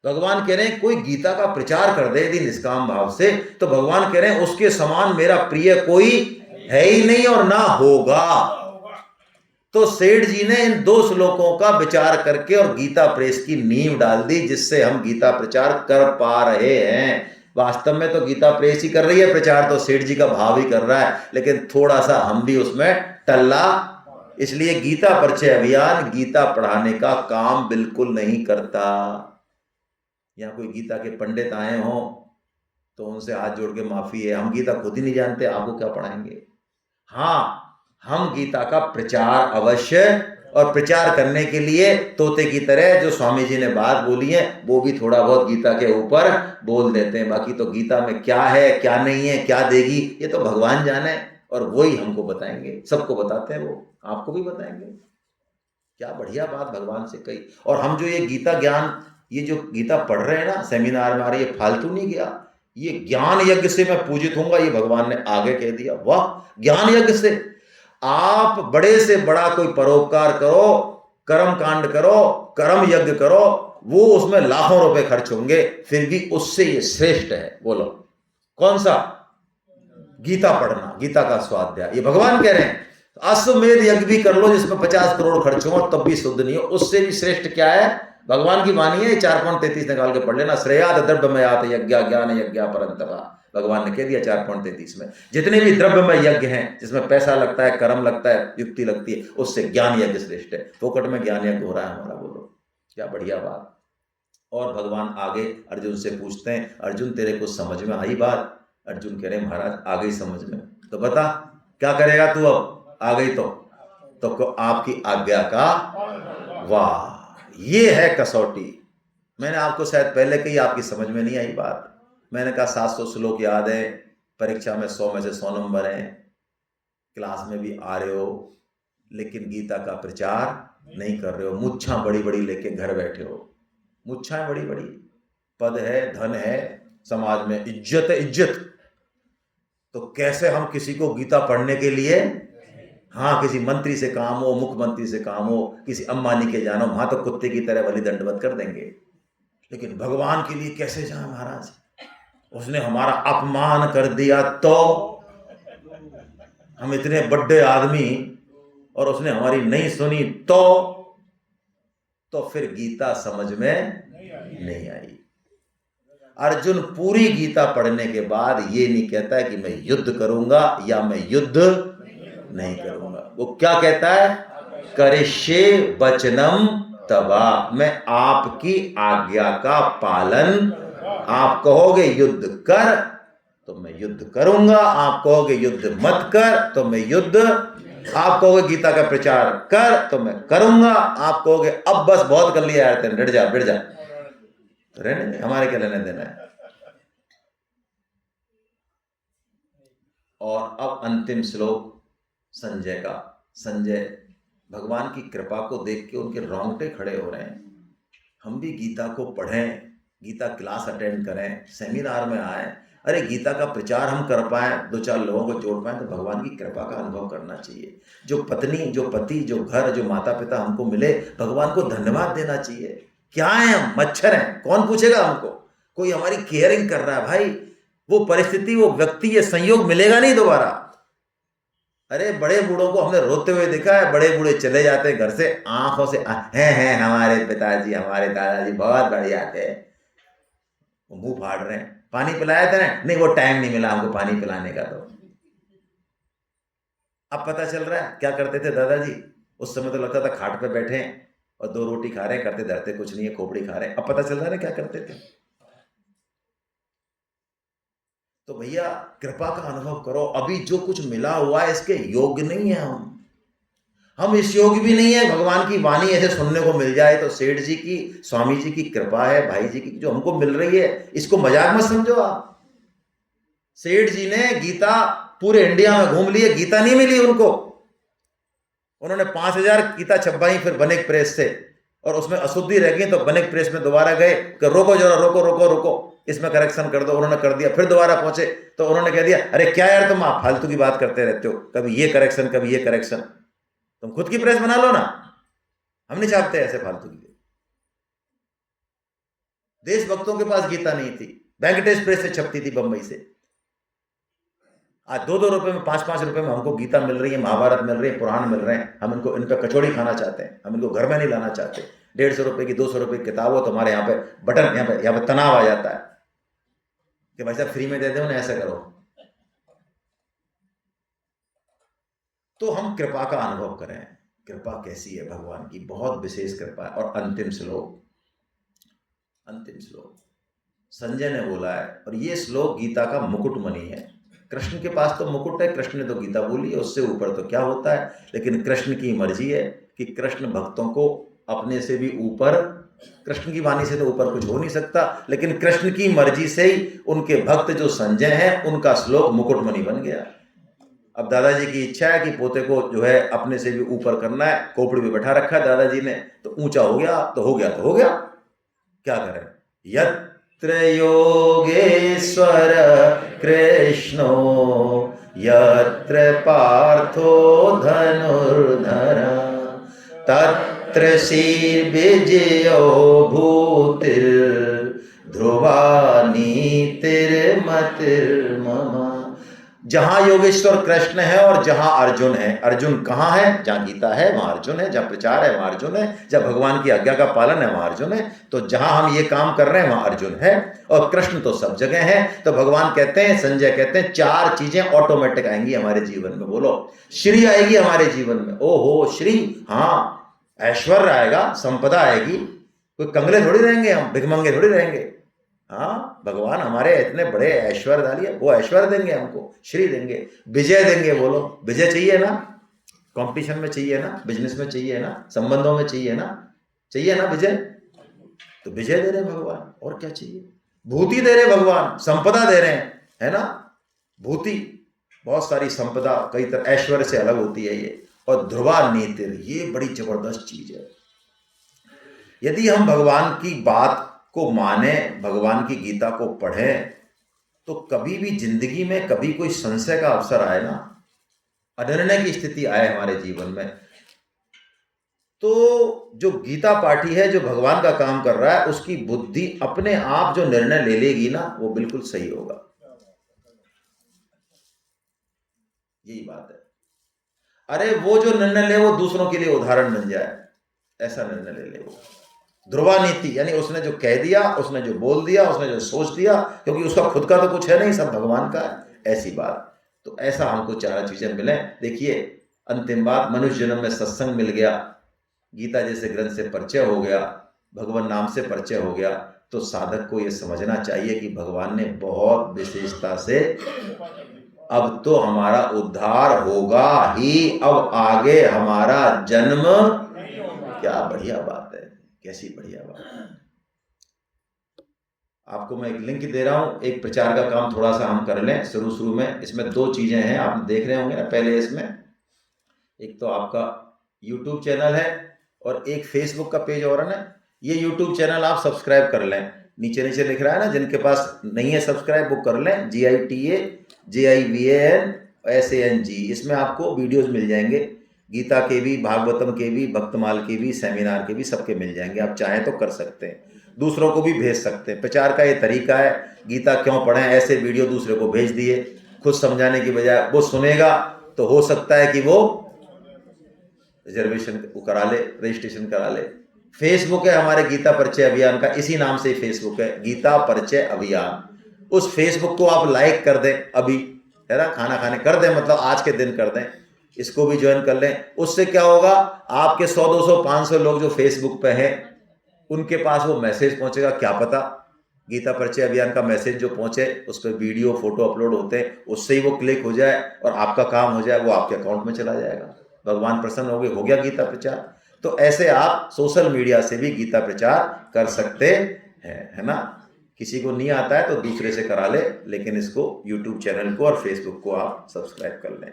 S1: भगवान कह रहे हैं कोई गीता का प्रचार कर दे यदि निष्काम भाव से, तो भगवान कह रहे हैं उसके समान मेरा प्रिय कोई है ही नहीं और ना होगा। तो सेठ जी ने इन 2 श्लोकों का विचार करके और गीता प्रेस की नींव डाल दी, जिससे हम गीता प्रचार कर पा रहे हैं। वास्तव में तो गीता प्रेस ही कर रही है प्रचार, तो सेठ जी का भाव ही कर रहा है, लेकिन थोड़ा सा हम भी उसमें टल्ला। इसलिए गीता परिचय अभियान गीता पढ़ाने का काम बिल्कुल नहीं करता। यहाँ कोई गीता के पंडित आए हों तो उनसे हाथ जोड़ के माफी है, हम गीता खुद ही नहीं जानते, आपको क्या पढ़ाएंगे। हाँ, हम गीता का प्रचार अवश्य, और प्रचार करने के लिए तोते की तरह जो स्वामी जी ने बात बोली है वो भी थोड़ा बहुत गीता के ऊपर बोल देते हैं। बाकी तो गीता में क्या है क्या नहीं है, क्या देगी, ये तो भगवान जाने, और वही हमको बताएंगे। सबको बताते हैं वो, आपको भी बताएंगे। क्या बढ़िया बात भगवान से कही। और हम जो ये गीता ज्ञान, ये जो गीता पढ़ रहे हैं ना सेमिनार में आ रही है, फालतू नहीं गया, ये ज्ञान यज्ञ से मैं पूजित होऊंगा, ये भगवान ने आगे कह दिया। वाह, ज्ञान यज्ञ से आप बड़े से बड़ा कोई परोपकार करो, कर्म कांड करो, कर्म यज्ञ करो, वो उसमें लाखों रुपए खर्च होंगे, फिर भी उससे ये श्रेष्ठ है। बोलो कौन सा? गीता पढ़ना, गीता का स्वाध्याय। ये भगवान कह रहे हैं अश्वमेध यज्ञ भी कर लो जिसमें 50 करोड़ खर्च हो तब भी शुद्ध नहीं हो, उससे भी श्रेष्ठ क्या है? भगवान की वाणी है, 4.33 निकाल के पढ़ लेना। श्रेयाद द्रव्यमयात यज्ञ ज्ञान यज्ञ परंतपा, भगवान ने कह दिया 4.33 में। जितने भी द्रव्यमय यज्ञ हैं जिसमें पैसा लगता है, कर्म लगता है, युक्ति लगती है, उससे ज्ञान यज्ञ श्रेष्ठ है। फोकट में ज्ञान यज्ञ हो रहा है हमारा। बोलो क्या बढ़िया बात। और भगवान आगे अर्जुन से पूछते हैं, अर्जुन तेरे को समझ में आई बात? अर्जुन कह रहे महाराज आ गई समझ में। तो बता क्या करेगा तू अब? आ गई तो आपकी आज्ञा का। वाह, ये है कसौटी। मैंने आपको शायद पहले कही, आपकी समझ में नहीं आई बात। मैंने कहा 700 श्लोक याद है, परीक्षा में 100 में से 100 नंबर हैं, क्लास में भी आ रहे हो, लेकिन गीता का प्रचार नहीं कर रहे हो। मुच्छा बड़ी बड़ी लेके घर बैठे हो, मुच्छाएं बड़ी बड़ी, पद है, धन है, समाज में इज्जत है, इज्जत। तो कैसे हम किसी को गीता पढ़ने के लिए, हाँ, किसी मंत्री से काम हो, मुख्यमंत्री से काम हो, किसी अंबानी के जानो, वहां तो कुत्ते की तरह बलि दंडवत कर देंगे। लेकिन भगवान के लिए कैसे जाए महाराज? उसने हमारा अपमान कर दिया तो हम इतने बड़े आदमी, और उसने हमारी नहीं सुनी तो फिर गीता समझ में नहीं आई। अर्जुन पूरी गीता पढ़ने के बाद ये नहीं कहता है कि मैं युद्ध करूंगा या मैं युद्ध नहीं करूंगा। वो क्या कहता है? करिष्ये वचनम तवा, मैं आपकी आज्ञा का पालन, आप कहोगे युद्ध कर तो मैं युद्ध करूंगा, आप कहोगे युद्ध मत कर तो मैं युद्ध, आप कहोगे गीता का प्रचार कर तो मैं करूंगा, आप कहोगे अब बस बहुत कर लिया यार तेरे, बैठ जा तो रहने दे, हमारे क्या लेने देना है। और अब अंतिम श्लोक संजय का। संजय भगवान की कृपा को देख के उनके रोंगटे खड़े हो रहे हैं। हम भी गीता को पढ़ें, गीता क्लास अटेंड करें, सेमिनार में आए, अरे गीता का प्रचार हम कर पाए, 2-4 लोगों को जोड़ पाए, तो भगवान की कृपा का अनुभव करना चाहिए। जो पत्नी, जो पति, जो घर, जो माता पिता हमको मिले, भगवान को धन्यवाद देना चाहिए। क्या है हम? मच्छर हैं, कौन पूछेगा हमको? कोई हमारी केयरिंग कर रहा है भाई। वो परिस्थिति, वो व्यक्ति, ये संयोग मिलेगा नहीं दोबारा। अरे बड़े बूढ़ों को हमने रोते हुए देखा है, बड़े बूढ़े चले जाते हैं घर से आंखों से, हैं हमारे पिताजी, हमारे दादाजी बहुत बढ़िया थे, वो मुंह फाड़ रहे हैं। पानी पिलाया था ना? नहीं, वो टाइम नहीं मिला हमको पानी पिलाने का। तो अब पता चल रहा है क्या करते थे दादाजी। उस समय तो लगता था खाट पे बैठे हैं और 2 रोटी खा रहे हैं, करते धरते कुछ नहीं है, खोपड़ी खा रहे हैं। अब पता चल रहा है क्या करते थे। तो भैया कृपा का अनुभव करो। अभी जो कुछ मिला हुआ है इसके योग्य नहीं है हम इस योग्य भी नहीं है। भगवान की वाणी ऐसे सुनने को मिल जाए तो सेठ जी की, स्वामी जी की कृपा है, भाई जी की जो हमको मिल रही है, इसको मजाक मत समझो आप। सेठ जी ने गीता पूरे इंडिया में घूम लिए, गीता नहीं मिली उनको। उन्होंने 5000 गीता छपवाई फिर बनेक प्रेस से, और उसमें अशुद्धि रह गई तो बनेक प्रेस में दोबारा गए कि रोको जरा, रोको रोको रोको, इसमें करेक्शन कर दो। उन्होंने कर दिया। फिर दोबारा पहुंचे तो उन्होंने कह दिया, अरे क्या यार तुम आप फालतू की बात करते रहते हो, कभी ये करेक्शन कभी ये करेक्शन, तुम खुद की प्रेस बना लो ना, हम नहीं छापते ऐसे फालतू की। देशभक्तों के पास गीता नहीं थी, वेंकटेश प्रेस से छपती थी बंबई से। आज 2-2 रुपए में, 5-5 रुपए में हमको गीता मिल रही है, महाभारत मिल रही है, पुराण मिल रहे हैं। हम इनको, इन पर कचौड़ी खाना चाहते हैं, हम इनको घर में नहीं लाना चाहते। 150 रुपए की, 200 रुपए की किताब हो तो हमारे यहाँ पे बटन, यहाँ पे तनाव आ जाता है कि भाई साहब फ्री में दे दो ना, ऐसा करो। तो हम कृपा का अनुभव करें। कृपा कैसी है भगवान की? बहुत विशेष कृपा है। और अंतिम श्लोक संजय ने बोला है, और ये श्लोक गीता का मुकुटमणि है। कृष्ण के पास तो मुकुट है, कृष्ण ने तो गीता बोली है, उससे ऊपर तो क्या होता है। लेकिन कृष्ण की मर्जी है कि कृष्ण भक्तों को अपने से भी ऊपर, कृष्ण की वाणी से तो ऊपर कुछ हो नहीं सकता, लेकिन कृष्ण की मर्जी से ही उनके भक्त जो संजय हैं, उनका श्लोक मुकुटमणि बन गया। अब दादाजी की इच्छा है कि पोते को जो है अपने से भी ऊपर करना है, खोपड़ी में बैठा रखा है दादाजी ने, तो ऊंचा हो गया तो हो गया, तो हो गया, क्या करें। यत्र योगेश्वर कृष्णो यत्र पार्थो धनुर्धर तत्र श्रीविजयो भूतिर् ध्रुवा नीतिर्मतिर्मम। जहां योगेश्वर कृष्ण है और जहां अर्जुन है। अर्जुन कहाँ है? जहां गीता है वहां अर्जुन है, जहां प्रचार है वहां अर्जुन है, जहां भगवान की आज्ञा का पालन है वहां अर्जुन है। तो जहां हम ये काम कर रहे हैं वहां अर्जुन है, और कृष्ण तो सब जगह है। तो भगवान कहते हैं, संजय कहते हैं, 4 चीजें ऑटोमेटिक आएंगी हमारे जीवन में। बोलो, श्री आएगी हमारे जीवन में। ओहो श्री, हाँ, ऐश्वर्य आएगा, संपदा आएगी। कोई कंगले थोड़ी रहेंगे हम, भिखमंगे थोड़ी रहेंगे। हाँ, भगवान हमारे इतने बड़े ऐश्वर्यशाली है, वो ऐश्वर्य देंगे हमको, श्री देंगे, विजय देंगे। बोलो, विजय चाहिए ना? कंपटीशन में चाहिए ना, बिजनेस में चाहिए ना, संबंधों में चाहिए ना, चाहिए ना विजय? तो विजय दे रहे भगवान, और क्या चाहिए। भूति दे रहे भगवान, संपदा दे रहे हैं, है ना। भूति, बहुत सारी संपदा, कई तरह ऐश्वर्य से अलग होती है ये। और ध्रुवा नीतिर, ये बड़ी जबरदस्त चीज है। यदि हम भगवान की बात को माने, भगवान की गीता को पढ़ें, तो कभी भी जिंदगी में कभी कोई संशय का अवसर आए ना, अनिर्णय की स्थिति आए हमारे जीवन में, तो जो गीता पाठी है, जो भगवान का काम कर रहा है, उसकी बुद्धि अपने आप जो निर्णय ले लेगी ना, वो बिल्कुल सही होगा। यही बात है। अरे वो जो निर्णय ले वो दूसरों के लिए उदाहरण बन जाए, ऐसा निर्णय ले ले वो। ध्रुवा नीति, यानी उसने जो कह दिया, उसने जो बोल दिया, उसने जो सोच दिया, क्योंकि उसका खुद का तो कुछ है नहीं, सब भगवान का है, ऐसी बात। तो ऐसा हमको चार चीजें मिले। देखिए, अंतिम बात, मनुष्य जन्म में सत्संग मिल गया, गीता जैसे ग्रंथ से परिचय हो गया, भगवान नाम से परिचय हो गया, तो साधक को यह समझना चाहिए कि भगवान ने बहुत विशेषता से अब तो हमारा उद्धार होगा ही, अब आगे हमारा जन्म। क्या बढ़िया बात है, कैसी बढ़िया बात है। आपको मैं एक लिंक दे रहा हूं, एक प्रचार का काम थोड़ा सा हम कर लें शुरू में। इसमें दो चीजें हैं, आप देख रहे होंगे ना पहले। इसमें एक तो आपका YouTube चैनल है और एक Facebook का पेज और है ना। ये YouTube चैनल आप सब्सक्राइब कर लें, नीचे नीचे लिख रहा है ना, जिनके पास नहीं है सब्सक्राइब वो कर लें, GITAJIVANSANG। इसमें आपको वीडियोस मिल जाएंगे, गीता के भी, भागवतम के भी, भक्तमाल के भी, सेमिनार के भी, सबके मिल जाएंगे। आप चाहें तो कर सकते हैं, दूसरों को भी भेज सकते हैं। प्रचार का ये तरीका है, गीता क्यों पढ़ें, ऐसे वीडियो दूसरे को भेज दिए, खुद समझाने की बजाय। वो सुनेगा तो हो सकता है कि वो रिजर्वेशन करा ले, रजिस्ट्रेशन करा ले। फेसबुक है हमारे गीता परिचय अभियान का, इसी नाम से फेसबुक है, गीता परिचय अभियान। उस फेसबुक को आप लाइक कर दें अभी, है ना, खाना खाने कर दें, मतलब आज के दिन कर दें, इसको भी ज्वाइन कर लें। उससे क्या होगा, आपके 100 200 500 लोग जो फेसबुक पे हैं, उनके पास वो मैसेज पहुंचेगा। क्या पता गीता परिचय अभियान का मैसेज जो पहुंचे, उस पर वीडियो फोटो अपलोड होते हैं, उससे ही वो क्लिक हो जाए और आपका काम हो जाए, वो आपके अकाउंट में चला जाएगा। भगवान प्रसन्न हो गए, हो गया गीता प्रचार। तो ऐसे आप सोशल मीडिया से भी गीता प्रचार कर सकते हैं, है ना। किसी को नहीं आता है तो दूसरे से करा ले, लेकिन इसको YouTube चैनल को और Facebook को आप सब्सक्राइब कर लें।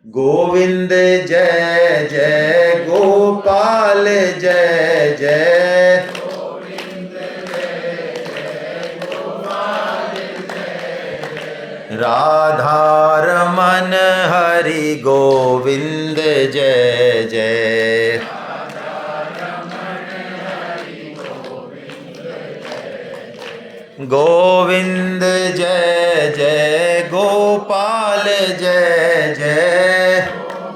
S1: गोविंद जय जय गोपाल जय जय, राधा रमन हरि गोविंद जय जय। गोविंद जय जय गोपाल जय जय,